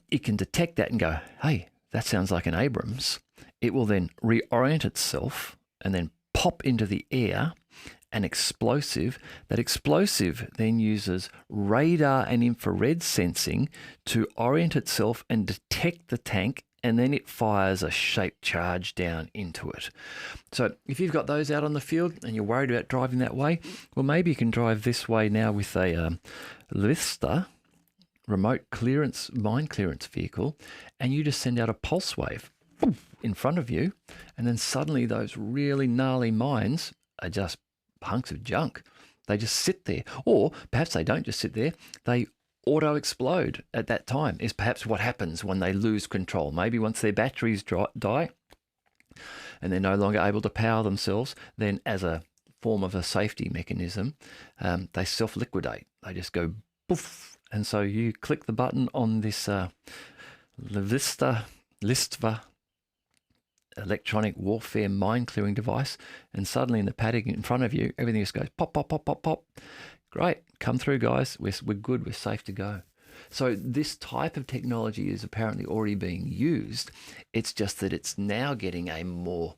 It can detect that and go, hey, that sounds like an Abrams. It will then reorient itself and then pop into the air an explosive. That explosive then uses radar and infrared sensing to orient itself and detect the tank, and then it fires a shaped charge down into it. So if you've got those out on the field and you're worried about driving that way, well, maybe you can drive this way now with a Listva remote mine clearance vehicle, and you just send out a pulse wave in front of you, and then suddenly those really gnarly mines are just hunks of junk. They just sit there. Or perhaps they don't just sit there, they auto-explode at that time, is perhaps what happens when they lose control. Maybe once their batteries die and they're no longer able to power themselves, then as a form of a safety mechanism, they self-liquidate. They just go poof. And so you click the button on this Listva electronic warfare mine clearing device, and suddenly in the paddock in front of you, everything just goes pop, pop, pop, pop, pop. Great, come through, guys. We're good. We're safe to go. So this type of technology is apparently already being used. It's just that it's now getting a more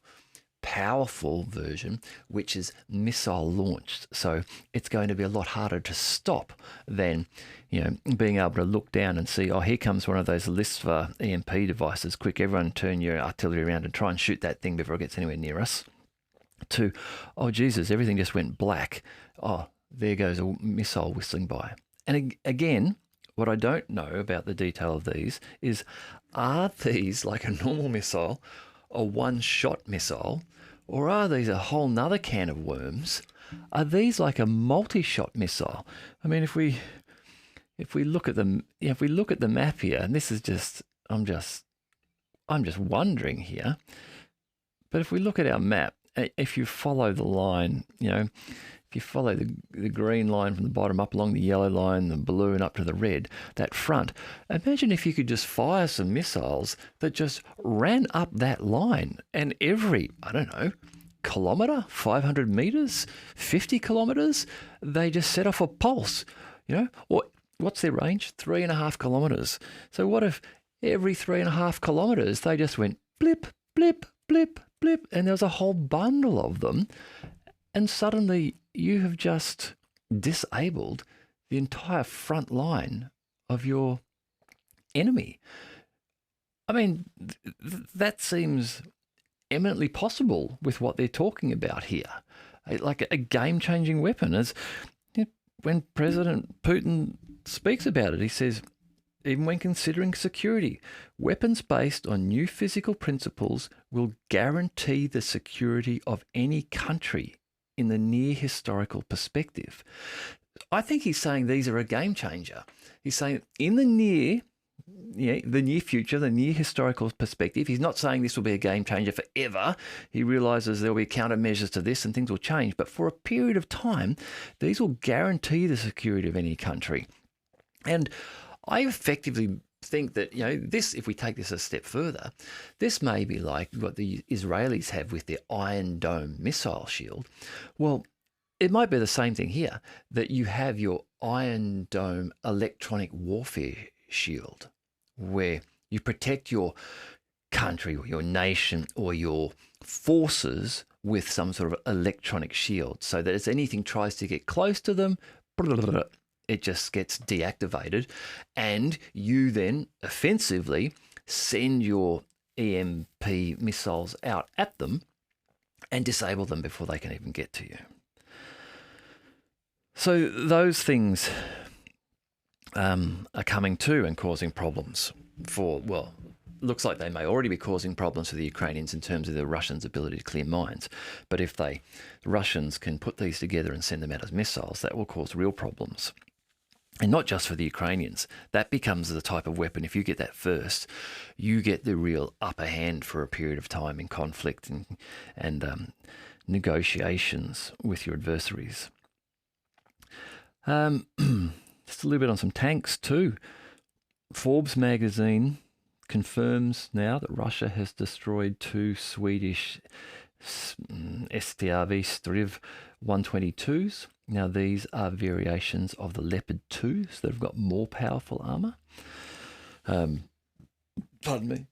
powerful version, which is missile launched. So it's going to be a lot harder to stop than, being able to look down and see, oh, here comes one of those Listva EMP devices. Quick, everyone turn your artillery around and try and shoot that thing before it gets anywhere near us. To, oh, Jesus, everything just went black. Oh, there goes a missile whistling by. And again, what I don't know about the detail of these is, are these like a normal missile, a one-shot missile, or are these a whole nother can of worms? Are these like a multi-shot missile? I mean, if we look at the map here, and this is just, I'm just wondering here, but if we look at our map, if you follow the line, if you follow the green line from the bottom up along the yellow line, the blue, and up to the red, that front, imagine if you could just fire some missiles that just ran up that line, and every, I don't know, kilometre, 500 metres, 50 kilometres, they just set off a pulse, or what's their range? 3.5 kilometres. So what if every 3.5 kilometres they just went blip, blip, blip, blip, and there was a whole bundle of them, and suddenly you have just disabled the entire front line of your enemy. I mean, that seems eminently possible with what they're talking about here. Like a game-changing weapon. As when President Putin speaks about it, he says, even when considering security, weapons based on new physical principles will guarantee the security of any country in the near historical perspective. I think he's saying these are a game changer. He's saying in the near future, the near historical perspective, he's not saying this will be a game changer forever. He realizes there'll be countermeasures to this and things will change. But for a period of time, these will guarantee the security of any country. And I effectively think that, this, if we take this a step further, this may be like what the Israelis have with their Iron Dome missile shield. Well, it might be the same thing here, that you have your Iron Dome electronic warfare shield, where you protect your country or your nation or your forces with some sort of electronic shield, so that if anything tries to get close to them, it just gets deactivated, and you then offensively send your EMP missiles out at them and disable them before they can even get to you. So those things are coming too and causing problems looks like they may already be causing problems for the Ukrainians in terms of the Russians' ability to clear mines. But if the Russians can put these together and send them out as missiles, that will cause real problems. And not just for the Ukrainians. That becomes the type of weapon, if you get that first, you get the real upper hand for a period of time in conflict and negotiations with your adversaries. Just a little bit on some tanks too. Forbes magazine confirms now that Russia has destroyed 2 Swedish STRV Striv 122s. Now these are variations of the Leopard 2s that have got more powerful armour. Pardon me.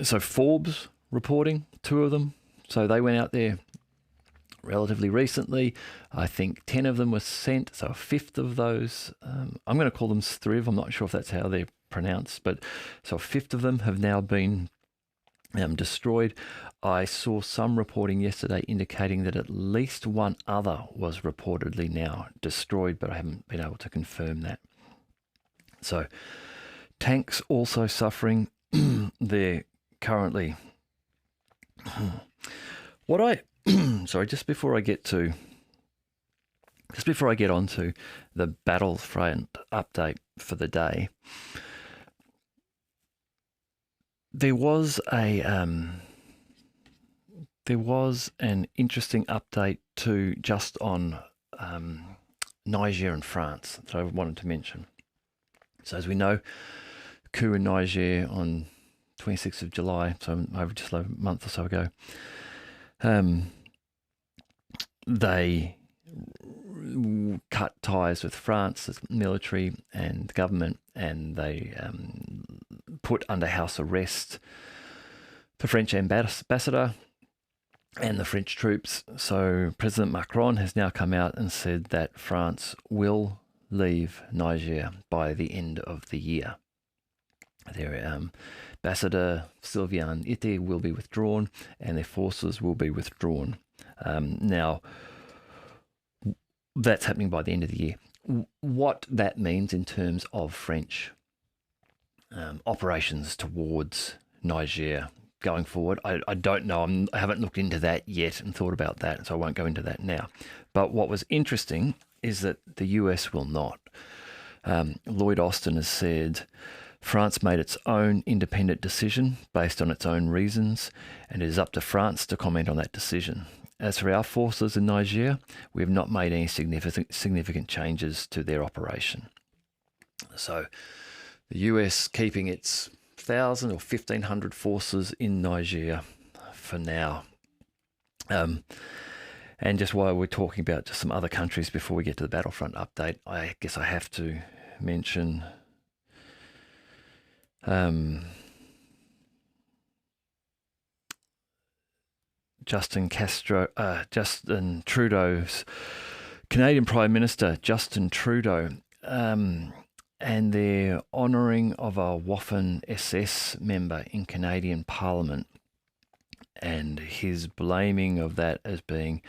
So Forbes reporting 2 of them. So they went out there relatively recently. I think 10 of them were sent, so a fifth of those, I'm going to call them Striv, I'm not sure if that's how they're pronounced, but so a fifth of them have now been destroyed. I saw some reporting yesterday indicating that at least one other was reportedly now destroyed, but I haven't been able to confirm that. So tanks also suffering. They're currently sorry, just before I get onto the battlefront update for the day, there was an interesting update too, just on Niger and France, that I wanted to mention. So as we know, coup in Niger on 26th of July, so over just a month or so ago, they cut ties with France's military and government, and they put under house arrest the French ambassador and the French troops. So President Macron has now come out and said that France will leave Niger by the end of the year. Their ambassador Sylvain Ité will be withdrawn, and their forces will be withdrawn. Now, that's happening by the end of the year. What that means in terms of French operations towards Niger going forward, I don't know. I haven't looked into that yet and thought about that, so I won't go into that now. But what was interesting is that the US will not. Lloyd Austin has said France made its own independent decision based on its own reasons, and it is up to France to comment on that decision. As for our forces in Niger, we have not made any significant changes to their operation. So the US keeping its 1,000 or 1,500 forces in Niger for now. And just while we're talking about just some other countries before we get to the Battlefront update, I guess I have to mention Justin Trudeau's Canadian Prime Minister Justin Trudeau, and their honouring of a Waffen SS member in Canadian Parliament, and his blaming of that as being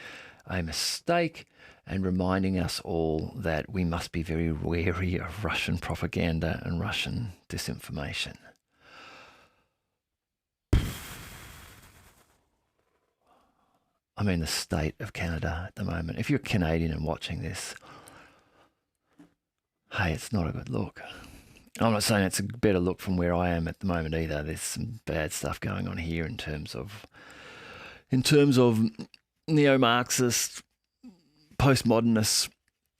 a mistake, and reminding us all that we must be very wary of Russian propaganda and Russian disinformation. I mean, the state of Canada at the moment. If you're Canadian and watching this, hey, it's not a good look. I'm not saying it's a better look from where I am at the moment either. There's some bad stuff going on here in terms of neo-Marxist, postmodernist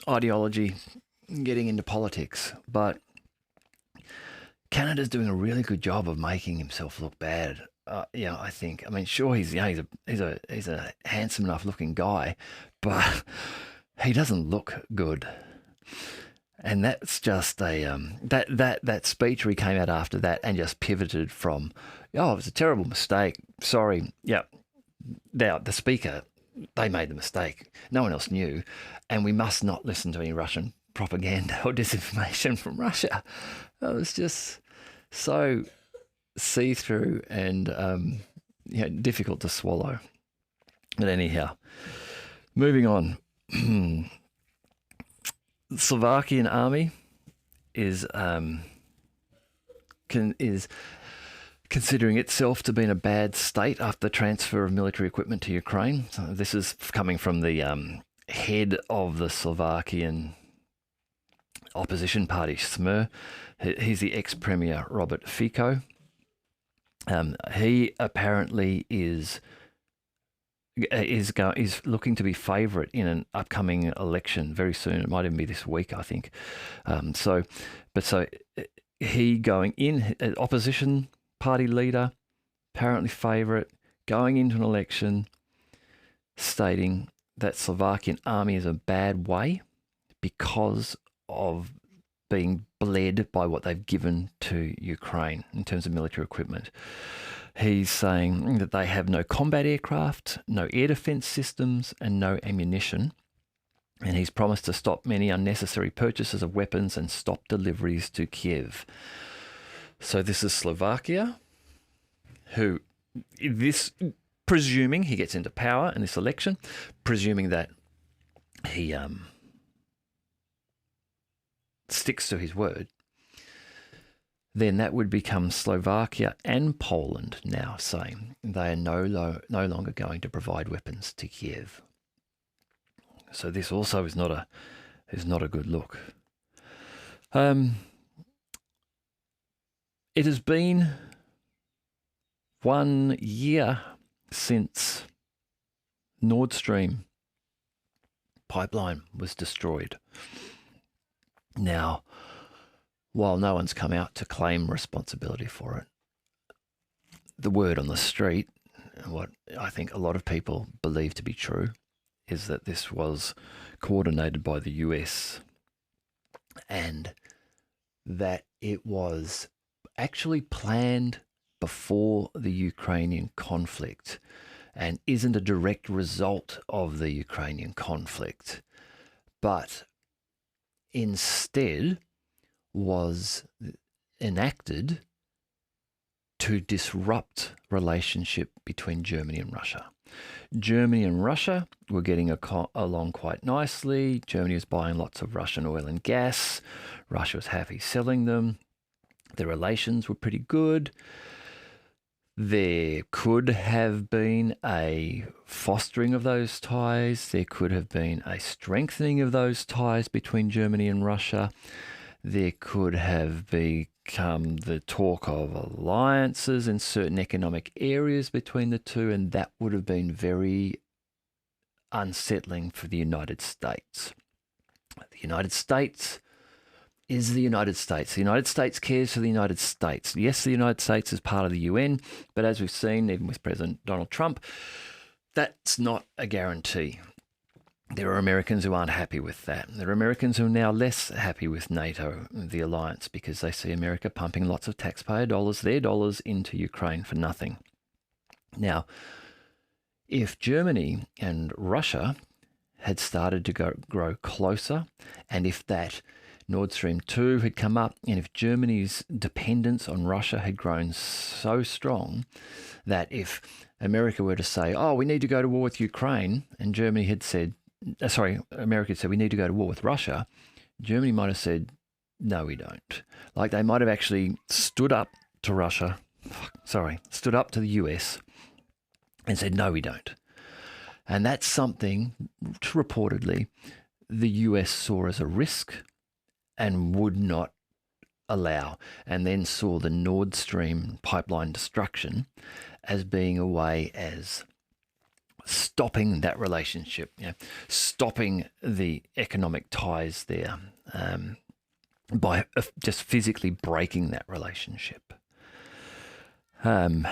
ideology getting into politics. But Canada's doing a really good job of making himself look bad. I think. I mean, sure, he's a handsome enough looking guy, but he doesn't look good. And that's just that speech where he came out after that and just pivoted from, it was a terrible mistake. Sorry. Yeah. The speaker, they made the mistake. No one else knew. And we must not listen to any Russian propaganda or disinformation from Russia. It was just so see-through and difficult to swallow. But anyhow, moving on. The Slovakian army is considering itself to be in a bad state after the transfer of military equipment to Ukraine. So this is coming from the head of the Slovakian opposition party, SMER. He's the ex-premier Robert Fico. He apparently is looking to be favourite in an upcoming election very soon. It might even be this week, I think. So he going in, opposition party leader, apparently favourite, going into an election, stating that Slovakian army is a bad way because of being bled by what they've given to Ukraine in terms of military equipment. He's saying that they have no combat aircraft, no air defence systems, and no ammunition. And he's promised to stop many unnecessary purchases of weapons and stop deliveries to Kiev. So this is Slovakia, presuming he gets into power in this election, presuming that he sticks to his word, then that would become Slovakia and Poland now saying they are no longer going to provide weapons to Kiev. So this also is not a good look. It has been 1 year since Nord Stream pipeline was destroyed. Now, while no one's come out to claim responsibility for it, the word on the street, what I think a lot of people believe to be true, is that this was coordinated by the US and that it was actually planned before the Ukrainian conflict and isn't a direct result of the Ukrainian conflict, but instead was enacted to disrupt relationship between Germany and Russia. Germany and Russia were getting along quite nicely. Germany was buying lots of Russian oil and gas. Russia was happy selling them. The relations were pretty good. There could have been a fostering of those ties. There could have been a strengthening of those ties between Germany and Russia. There could have become the talk of alliances in certain economic areas between the two, and that would have been very unsettling for the United States. The United States is the United States. The United States cares for the United States. Yes, the United States is part of the UN, but as we've seen, even with President Donald Trump, that's not a guarantee. There are Americans who aren't happy with that. There are Americans who are now less happy with NATO, the alliance, because they see America pumping lots of taxpayer dollars, their dollars, into Ukraine for nothing. Now, if Germany and Russia had started to grow closer, and if that Nord Stream 2 had come up, and if Germany's dependence on Russia had grown so strong that if America were to say, we need to go to war with Ukraine, and Germany had said, America had said, we need to go to war with Russia, Germany might have said, no, we don't. Like they might have actually stood up to Russia, stood up to the US and said, no, we don't. And that's something, reportedly, the US saw as a risk and would not allow, and then saw the Nord Stream pipeline destruction as being a way as stopping that relationship, stopping the economic ties there, by just physically breaking that relationship. So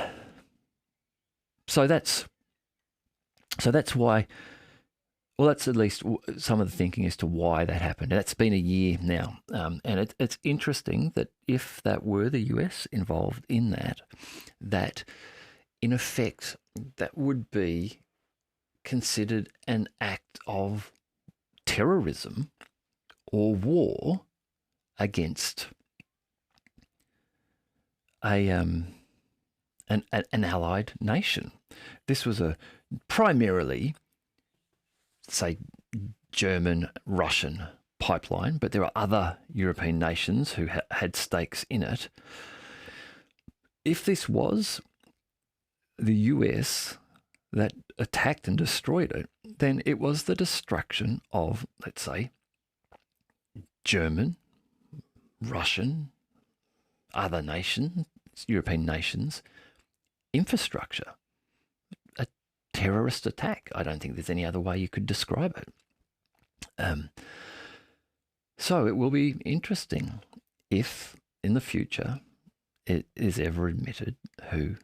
that's why. Well, that's at least some of the thinking as to why that happened. That's been a year now, and it's interesting that if that were the US involved in that in effect that would be considered an act of terrorism or war against an allied nation. This was a primarily, say, German, Russian pipeline, but there are other European nations who had stakes in it. If this was the US that attacked and destroyed it, then it was the destruction of, let's say, German, Russian, other nations, European nations, infrastructure. A terrorist attack. I don't think there's any other way you could describe it. So it will be interesting if in the future it is ever admitted who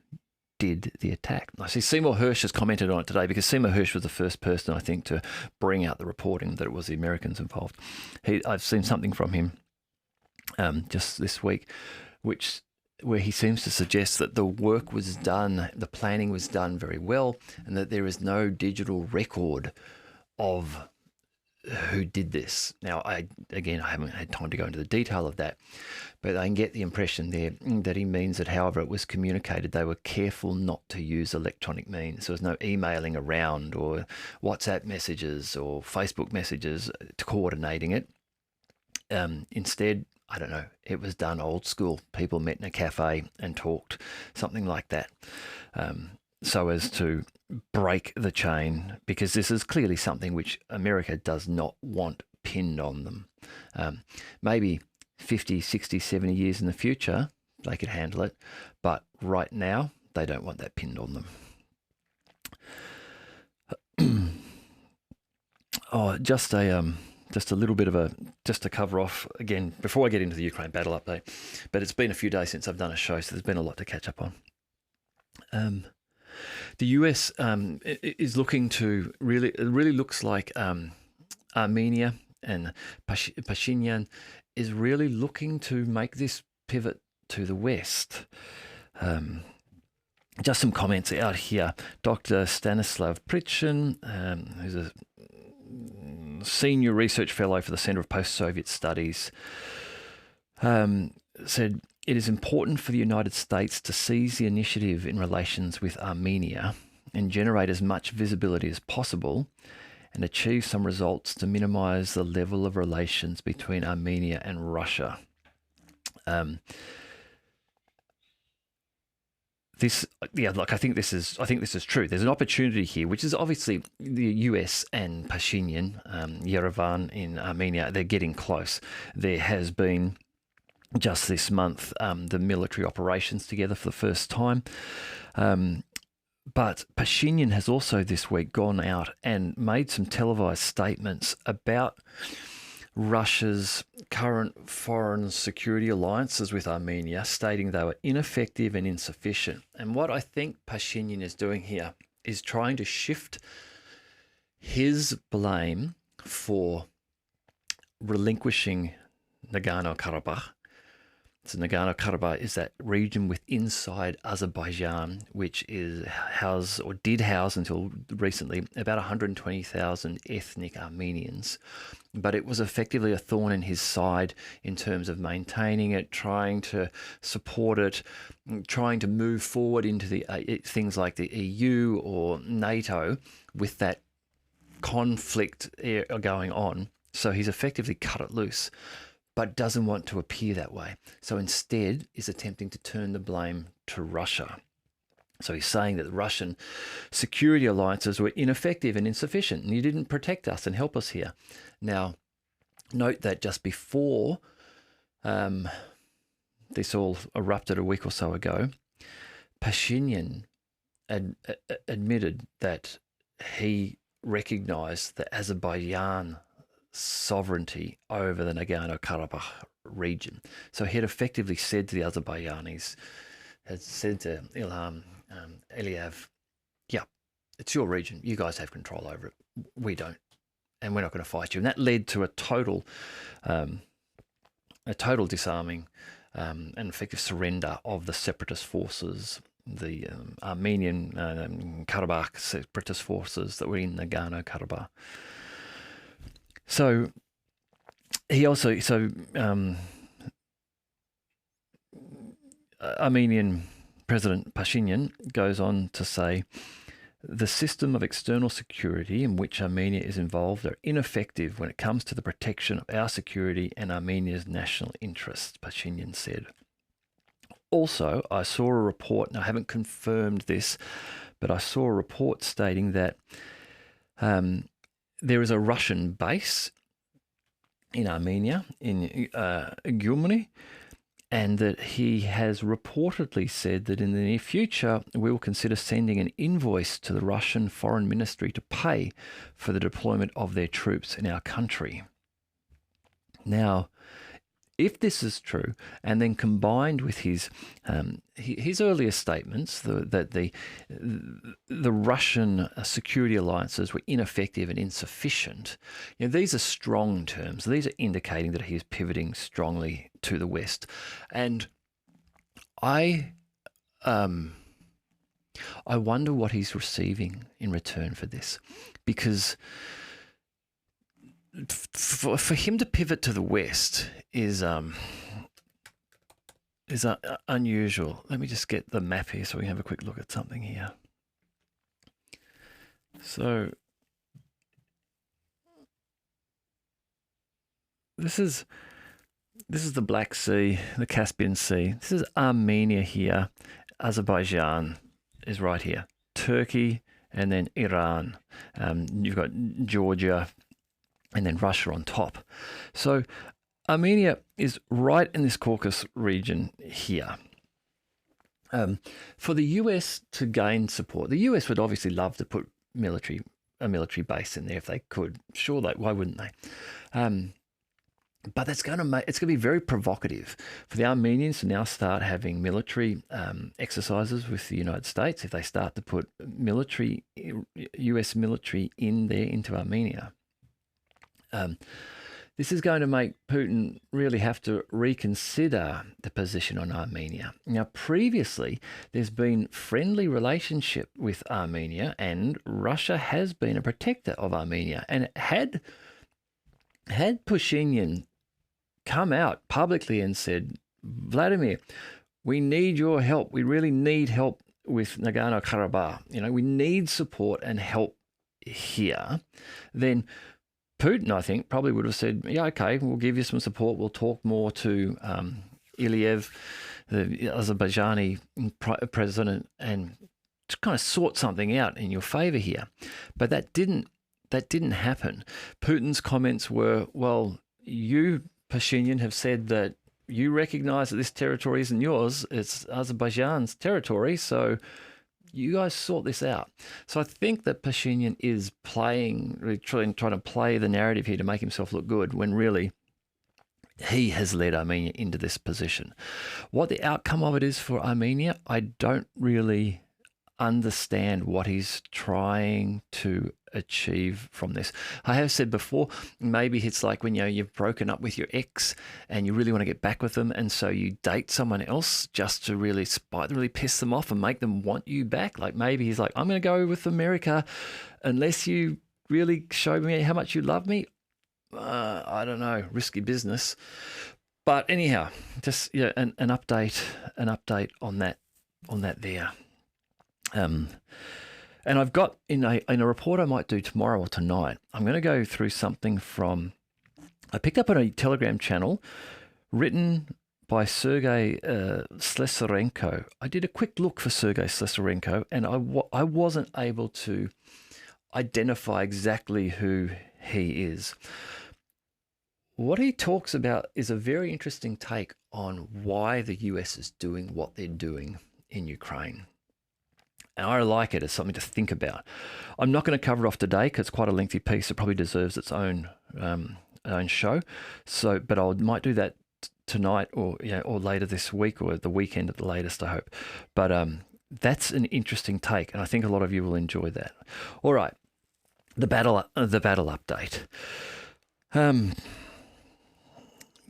did the attack. I see Seymour Hersh has commented on it today, because Seymour Hersh was the first person, I think, to bring out the reporting that it was the Americans involved. I've seen something from him just this week, where he seems to suggest that the work was done, the planning was done very well, and that there is no digital record of who did this. Now, I haven't had time to go into the detail of that, but I can get the impression there that he means that however it was communicated, they were careful not to use electronic means. There was no emailing around or WhatsApp messages or Facebook messages to coordinating it. Instead, I don't know, it was done old school. People met in a cafe and talked, something like that, so as to break the chain, because this is clearly something which America does not want pinned on them. Maybe 50, 60, 70 years in the future, they could handle it, but right now, they don't want that pinned on them. Just a little bit of just to cover off again before I get into the Ukraine battle update. But it's been a few days since I've done a show, so there's been a lot to catch up on. The US is looking to it really looks like Armenia and Pashinyan is really looking to make this pivot to the West. Just some comments out here. Dr. Stanislav Prichin, who's a senior research fellow for the Center of Post-Soviet Studies, said, "It is important for the United States to seize the initiative in relations with Armenia and generate as much visibility as possible and achieve some results to minimize the level of relations between Armenia and Russia." I think this is true. There's an opportunity here, which is obviously the US and Pashinyan, Yerevan in Armenia. They're getting close. There has been just this month the military operations together for the first time. But Pashinyan has also this week gone out and made some televised statements about Russia's current foreign security alliances with Armenia, stating they were ineffective and insufficient. And what I think Pashinyan is doing here is trying to shift his blame for relinquishing Nagorno-Karabakh. So Nagorno-Karabakh is that region inside Azerbaijan, which did house until recently about 120,000 ethnic Armenians. But it was effectively a thorn in his side in terms of maintaining it, trying to support it, trying to move forward into the things like the EU or NATO with that conflict going on. So he's effectively cut it loose, but doesn't want to appear that way. So instead is attempting to turn the blame to Russia. So he's saying that the Russian security alliances were ineffective and insufficient, and you didn't protect us and help us here. Now, note that just before this all erupted a week or so ago, Pashinyan admitted that he recognized the Azerbaijan sovereignty over the Nagorno-Karabakh region. So he had effectively said to the Azerbaijanis, had said to Ilham Aliyev, yeah, it's your region. You guys have control over it. We don't. And we're not going to fight you. And that led to a total disarming and effective surrender of the separatist forces, the Armenian Karabakh separatist forces that were in Nagorno-Karabakh. So he also, Armenian President Pashinyan goes on to say, the system of external security in which Armenia is involved are ineffective when it comes to the protection of our security and Armenia's national interests, Pashinyan said. Also, I saw a report, and I haven't confirmed this, but I saw a report stating that there is a Russian base in Armenia, in Gyumri, and that he has reportedly said that in the near future we will consider sending an invoice to the Russian Foreign Ministry to pay for the deployment of their troops in our country. Now, if this is true, and then combined with his earlier statements that the Russian security alliances were ineffective and insufficient, these are strong terms. These are indicating that he is pivoting strongly to the West, and I wonder what he's receiving in return for this, because for him to pivot to the West is unusual. Let me just get the map here so we can have a quick look at something here. So this is the Black Sea, the Caspian Sea. This is Armenia here. Azerbaijan is right here. Turkey, and then Iran. You've got Georgia, and then Russia on top. So Armenia is right in this Caucasus region here. For the US to gain support, the US would obviously love to put a military base in there if they could. Sure, why wouldn't they? But it's going to be very provocative for the Armenians to now start having military exercises with the United States if they start to put US military in there into Armenia. This is going to make Putin really have to reconsider the position on Armenia. Now, previously, there's been friendly relationship with Armenia, and Russia has been a protector of Armenia. And had Pashinyan come out publicly and said, Vladimir, we need your help. We really need help with Nagorno-Karabakh. We need support and help here. Then Putin, I think, probably would have said, yeah, okay, we'll give you some support. We'll talk more to Aliyev, the Azerbaijani president, and to kind of sort something out in your favor here. But that didn't happen. Putin's comments were, well, you, Pashinyan, have said that you recognize that this territory isn't yours. It's Azerbaijan's territory, so you guys sort this out. So I think that Pashinyan is trying to play the narrative here to make himself look good, when really he has led Armenia into this position. What the outcome of it is for Armenia, I don't really understand what he's trying to achieve from this. I have said before, maybe it's like when you've broken up with your ex and you really want to get back with them, and so you date someone else just to really piss them off and make them want you back. Like maybe he's like, I'm going to go with America unless you really show me how much you love me. I don't know, risky business. But anyhow, just an update on that there. And I've got in a report I might do tomorrow or tonight, I'm going to go through something I picked up on a Telegram channel written by Sergei Slesarenko. I did a quick look for Sergei Slesarenko, and I wasn't able to identify exactly who he is. What he talks about is a very interesting take on why the US is doing what they're doing in Ukraine. And I like it as something to think about. I'm not going to cover it off today because it's quite a lengthy piece. It probably deserves its own show. So, but I might do that tonight or later this week or the weekend at the latest, I hope. But that's an interesting take, and I think a lot of you will enjoy that. All right, the battle update.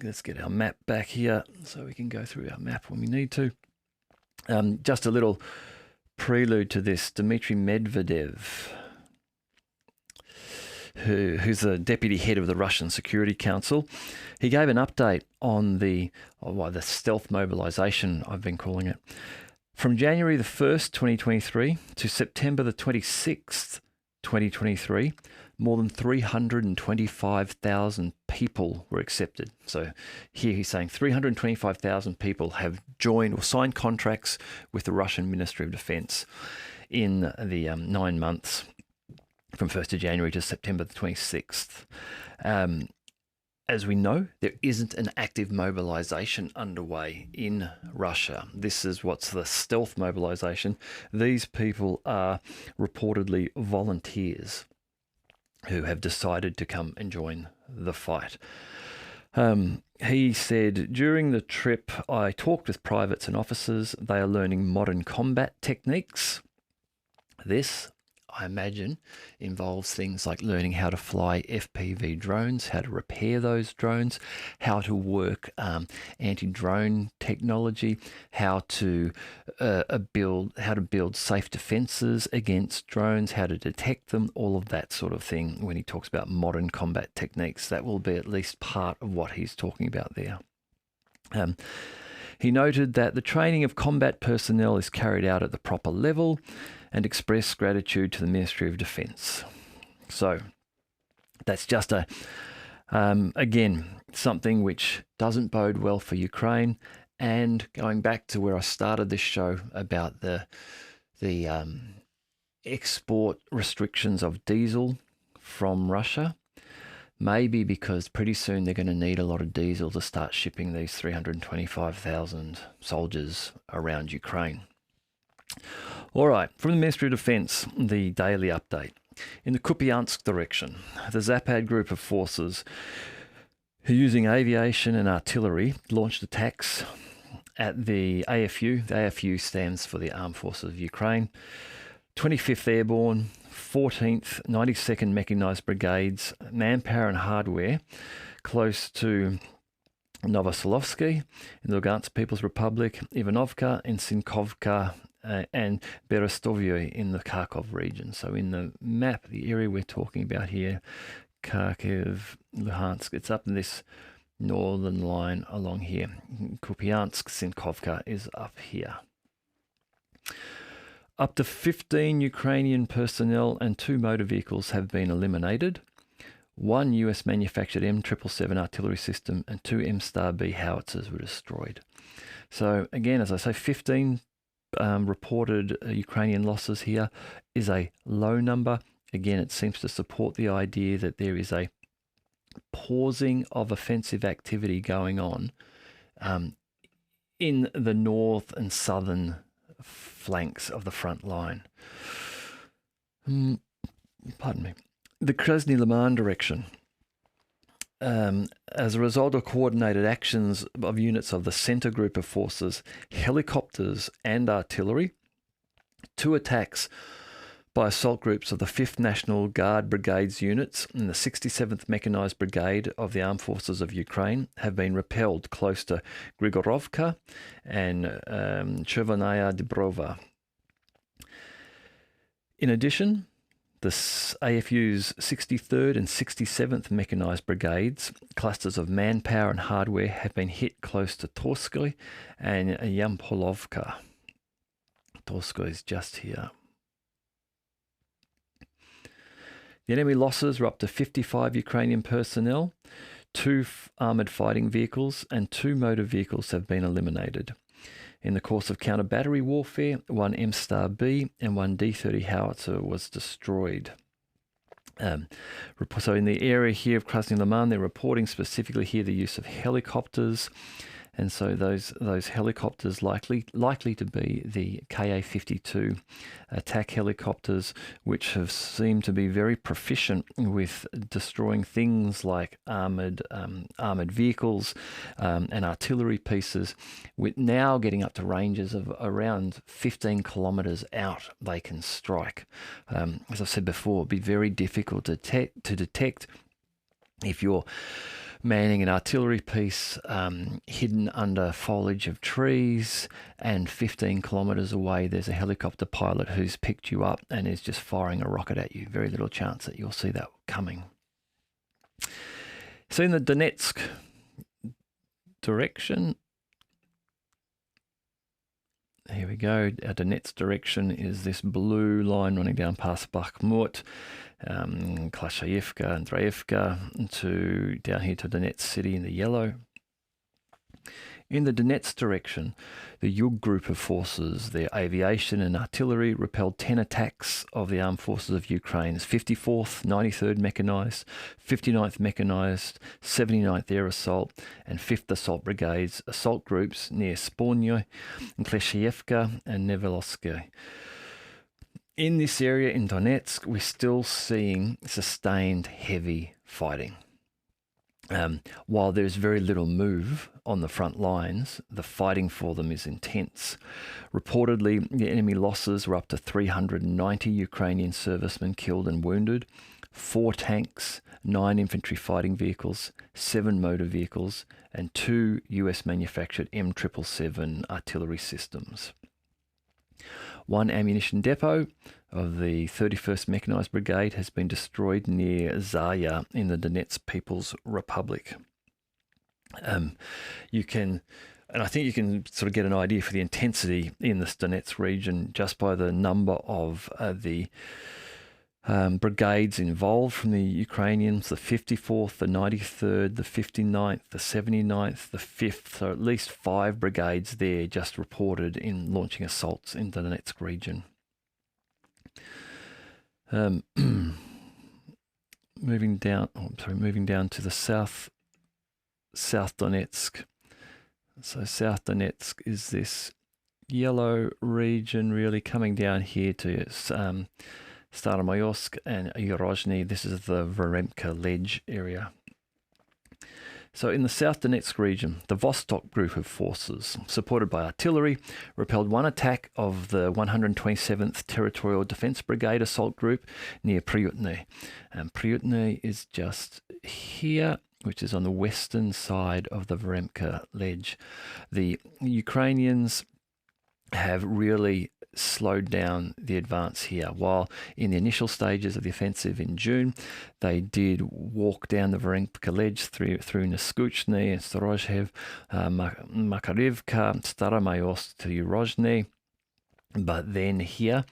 Let's get our map back here so we can go through our map when we need to. Just a little prelude to this. Dmitry Medvedev, who's the deputy head of the Russian Security Council, he gave an update on the stealth mobilization, I've been calling it. From January the 1st, 2023 to September the 26th, 2023, more than 325,000 people were accepted. So here he's saying 325,000 people have joined or signed contracts with the Russian Ministry of Defense in the 9 months from 1st of January to September the 26th. As we know, there isn't an active mobilization underway in Russia. This is what's the stealth mobilization. These people are reportedly volunteers who have decided to come and join the fight. He said, during the trip, I talked with privates and officers. They are learning modern combat techniques. This, I imagine, involves things like learning how to fly FPV drones, how to repair those drones, how to work anti-drone technology, how to build safe defenses against drones, how to detect them, all of that sort of thing. When he talks about modern combat techniques, that will be at least part of what he's talking about there. He noted that the training of combat personnel is carried out at the proper level and expressed gratitude to the Ministry of Defense. So that's just again, something which doesn't bode well for Ukraine. And going back to where I started this show about the export restrictions of diesel from Russia, maybe because pretty soon they're going to need a lot of diesel to start shipping these 325,000 soldiers around Ukraine. All right, from the Ministry of Defense, the daily update. In the Kupiansk direction, the Zapad group of forces, who using aviation and artillery, launched attacks at the AFU. The AFU stands for the Armed Forces of Ukraine. 25th Airborne, 14th, 92nd Mechanized Brigades, manpower and hardware, close to Novosolovsky in the Lugansk People's Republic, Ivanovka and Sinkovka, and Berestovye in the Kharkov region. So in the map, the area we're talking about here, Kharkiv, Luhansk, it's up in this northern line along here. Kupiansk, Sinkovka is up here. Up to 15 Ukrainian personnel and 2 motor vehicles have been eliminated. 1 US manufactured M777 artillery system and 2 M-Star-B howitzers were destroyed. So again, as I say, 15 reported Ukrainian losses here is a low number. Again, it seems to support the idea that there is a pausing of offensive activity going on in the north and southern flanks of the front line. Pardon me. The Krasny-Liman direction. As a result of coordinated actions of units of the Centre Group of Forces, helicopters and artillery, 2 attacks by assault groups of the 5th National Guard Brigades units and the 67th Mechanized Brigade of the Armed Forces of Ukraine have been repelled close to Grigorovka and Chervonaya Dibrova. In addition, the AFU's 63rd and 67th Mechanized Brigades, clusters of manpower and hardware, have been hit close to Torskoy and Yampolovka. Torskoy is just here. The enemy losses were up to 55 Ukrainian personnel, 2 armoured fighting vehicles and 2 motor vehicles have been eliminated. In the course of counter-battery warfare, 1 M-Star-B and 1 D-30 howitzer was destroyed. So in the area here of Krasny-Liman, they're reporting specifically here the use of helicopters. And so those helicopters likely to be the Ka-52 attack helicopters, which have seemed to be very proficient with destroying things like armored vehicles and artillery pieces. With now getting up to ranges of around 15 kilometres out, they can strike. As I've said before, it'd be very difficult to detect if you're manning an artillery piece hidden under foliage of trees, and 15 kilometres away there's a helicopter pilot who's picked you up and is just firing a rocket at you. Very little chance that you'll see that coming. So in the Donetsk direction, here we go. Our Donetsk direction is this blue line running down past Bakhmut, Klashayevka, Andreevka, to down here to Donetsk city in the yellow. In the Donetsk direction, the Yug group of forces, their aviation and artillery, repelled 10 attacks of the armed forces of Ukraine's 54th, 93rd Mechanized, 59th Mechanized, 79th Air Assault, and 5th Assault Brigades assault groups near Spornye, Kleshayevka, and Nevelovsk. In this area in Donetsk, we're still seeing sustained heavy fighting. While there's very little move on the front lines, the fighting for them is intense. Reportedly, the enemy losses were up to 390 Ukrainian servicemen killed and wounded, 4 tanks, 9 infantry fighting vehicles, 7 motor vehicles, and 2 US-manufactured M777 artillery systems. 1 ammunition depot of the 31st Mechanized Brigade has been destroyed near Zaya in the Donetsk People's Republic. You can, and I think you can sort of get an idea for the intensity in this Donetsk region just by the number of the brigades involved from the Ukrainians, the 54th, the 93rd, the 59th, the 79th, the 5th, so at least 5 brigades there just reported in launching assaults in the Donetsk region. Moving down to the South Donetsk. So South Donetsk is this yellow region really coming down here to Staromayorsk and Yorozhny. This is the Veremka ledge area. So in the South Donetsk region, the Vostok group of forces, supported by artillery, repelled 1 attack of the 127th Territorial Defence Brigade assault group near Patriot. And Patriot is just here, which is on the western side of the Veremka ledge. The Ukrainians have really slowed down the advance here. While in the initial stages of the offensive in June, they did walk down the Veremka ledge through Neskuchny and Storozhev, Makarivka, Staromayorsk to Yorozhny. But then here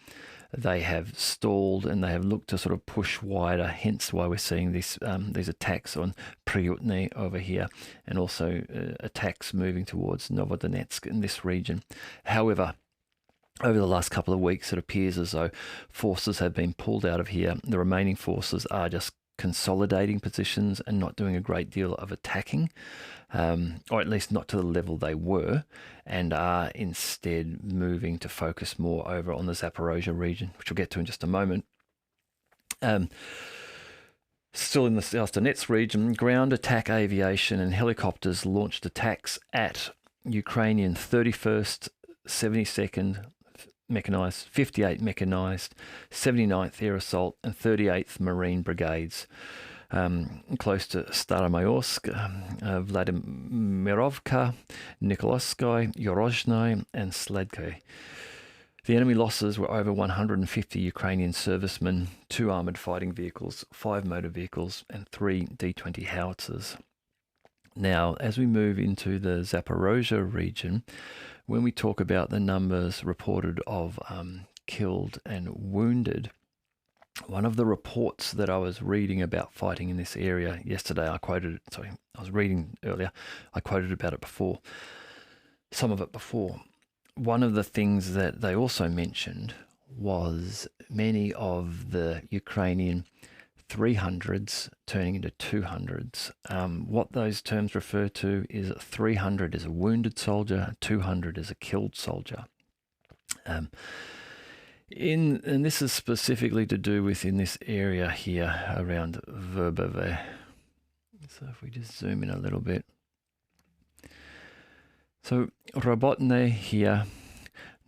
they have stalled and they have looked to sort of push wider, hence why we're seeing these attacks on Patriot over here, and also attacks moving towards Novodonetsk in this region. However, over the last couple of weeks, it appears as though forces have been pulled out of here. The remaining forces are just consolidating positions and not doing a great deal of attacking, or at least not to the level they were, and are instead moving to focus more over on the Zaporozhye region, which we'll get to in just a moment. Still in the South Donetsk region, ground attack aviation and helicopters launched attacks at Ukrainian 31st, 72nd, Mechanized, 58th Mechanized, 79th Air Assault, and 38th Marine Brigades, close to Staromayorsk, Vladimirovka, Nikolaevskoye, Yorozhny, and Sledke. The enemy losses were over 150 Ukrainian servicemen, 2 armoured fighting vehicles, 5 motor vehicles, and 3 D-20 howitzers. Now, as we move into the Zaporozhye region, when we talk about the numbers reported of killed and wounded, One of the reports that I was reading about fighting in this area yesterday, I was reading earlier, I quoted about it before, some of it before. One of the things that they also mentioned was many of the Ukrainian 300s turning into 200s. What those terms refer to is 300 is a wounded soldier, 200 is a killed soldier. And this is specifically to do with in this area here around Verbove. So if we just zoom in a little bit. So Robotne here,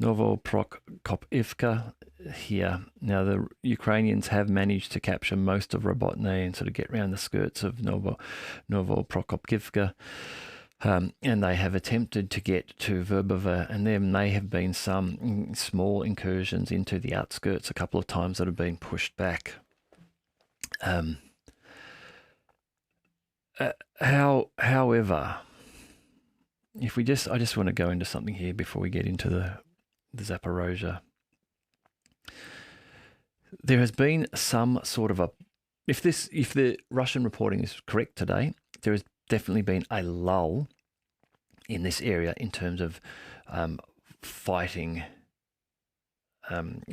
Novoprokopivka here. Now the Ukrainians have managed to capture most of Robotne and sort of get around the skirts of Novoprokopivka. And they have attempted to get to Verbova, and there may have been some small incursions into the outskirts a couple of times that have been pushed back. However, if we I just want to go into something here before we get into the Zaporozhye. There has been some sort of if the Russian reporting is correct today, there has definitely been a lull in this area in terms of fighting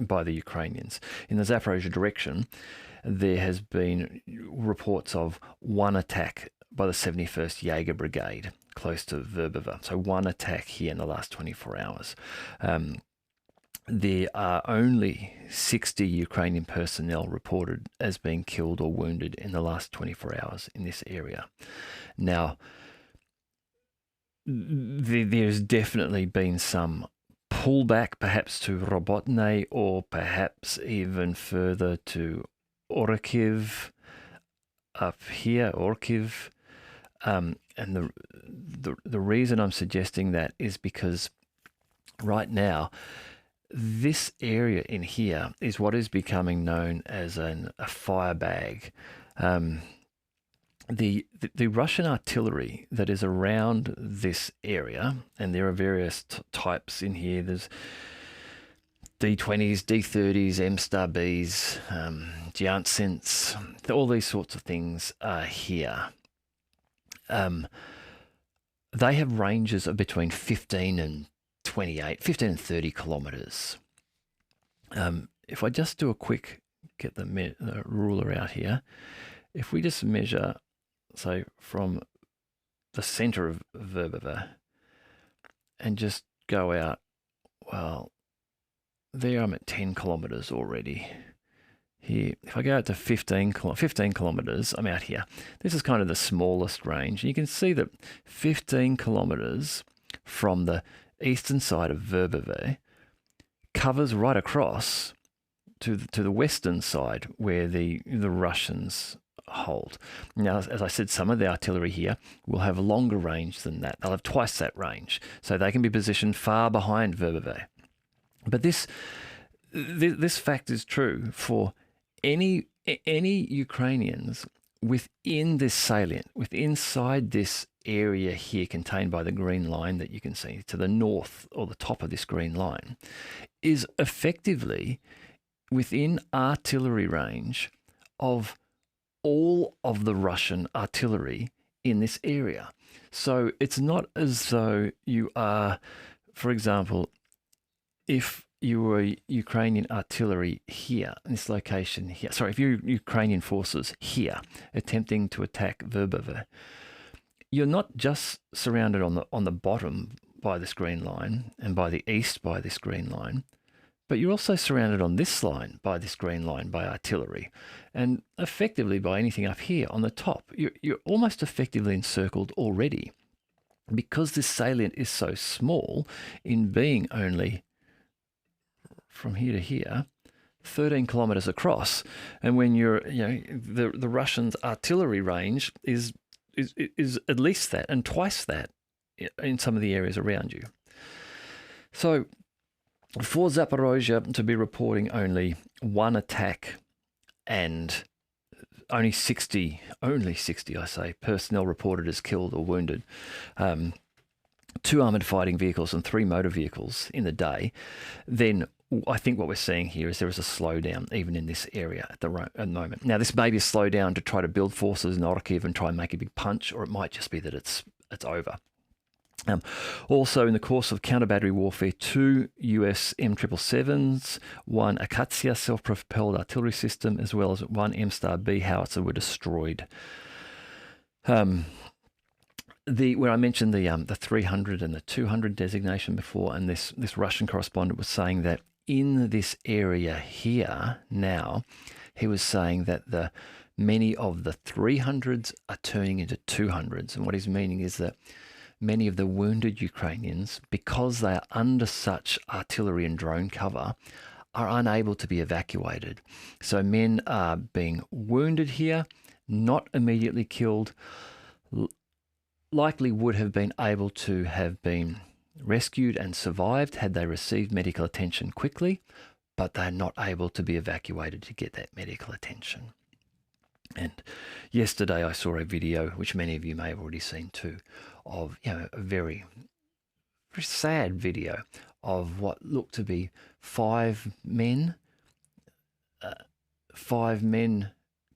by the Ukrainians. In the Zaporozhye direction, there has been reports of one attack by the 71st Jaeger Brigade close to Verbova. So one attack here in the last 24 hours. There are only 60 Ukrainian personnel reported as being killed or wounded in the last 24 hours in this area. Now, there's definitely been some pullback, perhaps to Robotne or perhaps even further to Orkiv up here, Orkiv. And the reason I'm suggesting that is because right now, this area in here is what is becoming known as a firebag. The Russian artillery that is around this area, and there are various types in here. There's D20s, D30s, M-Star Bs, Janssens, all these sorts of things are here. They have ranges of between 15 and 30 kilometers. If I just do a quick, get the ruler out here, if we just measure, say, from the center of Verbova and just go out, well, there I'm at 10 kilometers already. Here, if I go out to 15 kilometers, I'm out here. This is kind of the smallest range. You can see that 15 kilometers from the eastern side of Verbove covers right across to the western side where the Russians hold. Now, as I said, some of the artillery here will have longer range than that. They'll have twice that range, so they can be positioned far behind Verbove. But this fact is true for any Ukrainians within this salient, inside this area here contained by the green line that you can see to the north or the top of this green line, is effectively within artillery range of all of the Russian artillery in this area. So it's not as though you are, for example, if you were Ukrainian artillery here, in this location here, if you're Ukrainian forces here attempting to attack Verbove, you're not just surrounded on the bottom by this green line and by the east by this green line, but you're also surrounded on this line by this green line by artillery, and effectively by anything up here on the top. You're almost effectively encircled already, because this salient is so small, in being only from here to here, 13 kilometers across, and when the Russians' artillery range is at least that and twice that in some of the areas around you. So for Zaporozhye to be reporting only one attack and only 60, I say, personnel reported as killed or wounded, 2 armoured fighting vehicles and 3 motor vehicles in the day, then I think what we're seeing here is there is a slowdown even in this area at the moment. Now, this may be a slowdown to try to build forces in Kharkiv and try and make a big punch, or it might just be that it's over. Also, in the course of counter-battery warfare, 2 US M777s, 1 Akatsiya self-propelled artillery system, as well as 1 M-Star-B howitzer were destroyed. Where I mentioned the 300 and the 200 designation before, and this Russian correspondent was saying that in this area here now, he was saying that many of the 300s are turning into 200s, and what he's meaning is that many of the wounded Ukrainians, because they are under such artillery and drone cover, are unable to be evacuated. So men are being wounded here, not immediately killed, likely would have been able to have been rescued and survived had they received medical attention quickly, but they're not able to be evacuated to get that medical attention. And yesterday I saw a video, which many of you may have already seen too, of a very, very sad video of what looked to be 5 men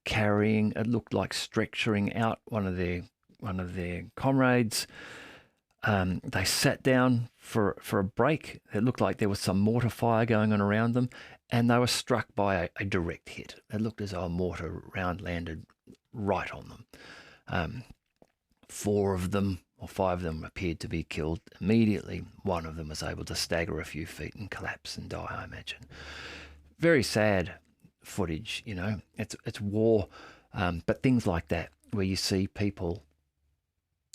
carrying, it looked like stretchering out one of their comrades. They sat down for a break. It looked like there was some mortar fire going on around them, and they were struck by a direct hit. It looked as though a mortar round landed right on them. 4 of them, or 5 of them, appeared to be killed immediately. 1 of them was able to stagger a few feet and collapse and die, I imagine. Very sad footage, It's war, but things like that, where you see people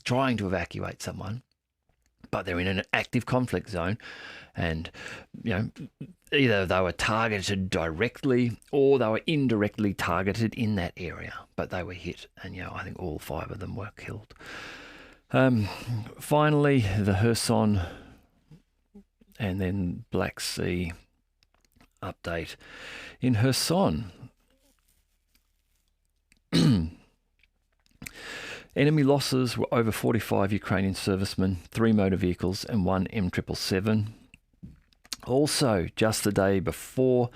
trying to evacuate someone, but they're in an active conflict zone, and either they were targeted directly or they were indirectly targeted in that area, but they were hit, and I think all 5 of them were killed. Finally, the Kherson and then Black Sea update. In Kherson, enemy losses were over 45 Ukrainian servicemen, 3 motor vehicles and 1 M777. Also, just the day before,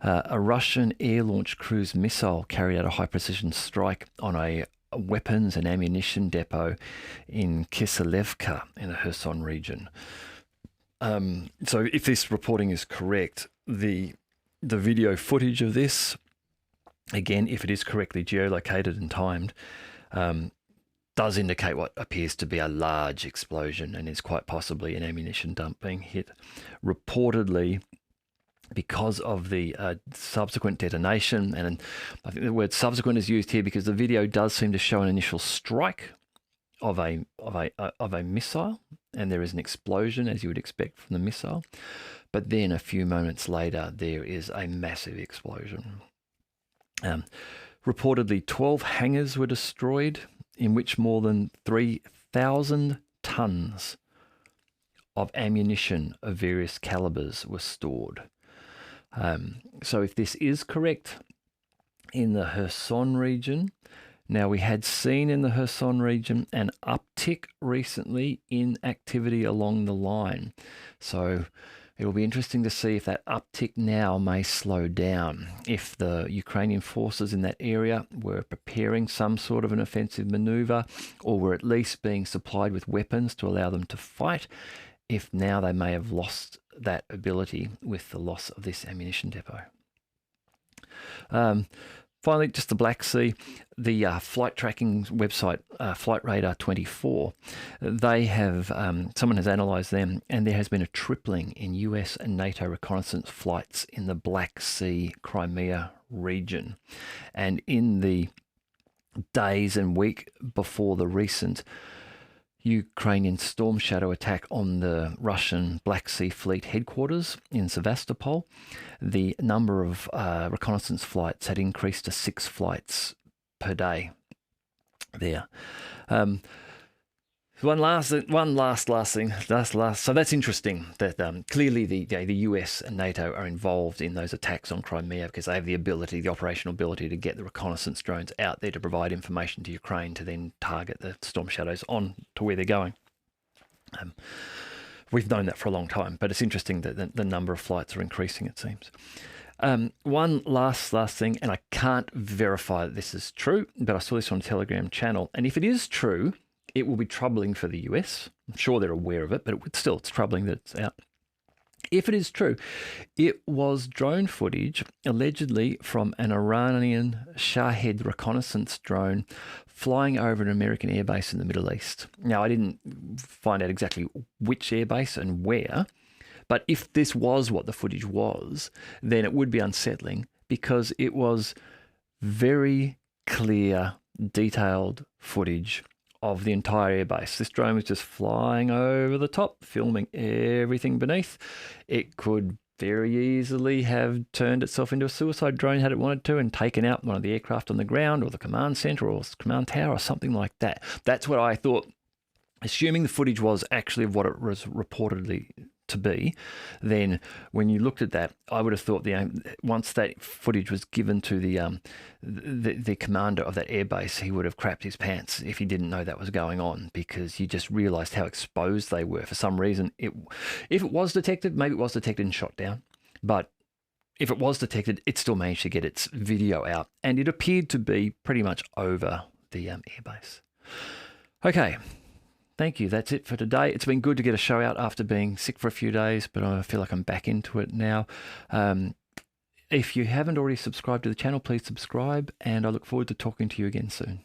a Russian air-launched cruise missile carried out a high-precision strike on a weapons and ammunition depot in Kiselevka in the Kherson region. So if this reporting is correct, the video footage of this, again, if it is correctly geolocated and timed, does indicate what appears to be a large explosion, and is quite possibly an ammunition dump being hit. Reportedly, because of the subsequent detonation, and I think the word subsequent is used here because the video does seem to show an initial strike of a missile, and there is an explosion, as you would expect from the missile. But then a few moments later, there is a massive explosion. Reportedly, 12 hangars were destroyed, in which more than 3,000 tons of ammunition of various calibers were stored. So if this is correct, in the Kherson region, now we had seen in the Kherson region an uptick recently in activity along the line. So it will be interesting to see if that uptick now may slow down, if the Ukrainian forces in that area were preparing some sort of an offensive maneuver, or were at least being supplied with weapons to allow them to fight, if now they may have lost that ability with the loss of this ammunition depot. Finally, just the Black Sea, the flight tracking website, Flight Radar 24, they have, someone has analysed them, and there has been a tripling in US and NATO reconnaissance flights in the Black Sea, Crimea region. And in the days and week before the recent Ukrainian Storm Shadow attack on the Russian Black Sea Fleet headquarters in Sevastopol, the number of reconnaissance flights had increased to 6 flights per day there. One last thing. So that's interesting that clearly the US and NATO are involved in those attacks on Crimea because they have the ability, the operational ability to get the reconnaissance drones out there to provide information to Ukraine to then target the Storm Shadows on to where they're going. We've known that for a long time, but it's interesting that the number of flights are increasing, it seems. One last thing, and I can't verify that this is true, but I saw this on a Telegram channel, and if it is true, it will be troubling for the US. I'm sure they're aware of it, but it's troubling that it's out. If it is true, it was drone footage allegedly from an Iranian Shahed reconnaissance drone flying over an American airbase in the Middle East. Now, I didn't find out exactly which airbase and where, but if this was what the footage was, then it would be unsettling because it was very clear, detailed footage of the entire airbase. This drone was just flying over the top, filming everything beneath. It could very easily have turned itself into a suicide drone had it wanted to and taken out one of the aircraft on the ground or the command center or command tower or something like that. That's what I thought. Assuming the footage was actually what it was reportedly to be, then when you looked at that, I would have thought once that footage was given to the commander of that airbase, he would have crapped his pants if he didn't know that was going on, because you just realised how exposed they were. For some reason, if it was detected, maybe it was detected and shot down, but if it was detected, it still managed to get its video out, and it appeared to be pretty much over the airbase. Okay. Thank you. That's it for today. It's been good to get a show out after being sick for a few days, but I feel like I'm back into it now. If you haven't already subscribed to the channel, please subscribe, and I look forward to talking to you again soon.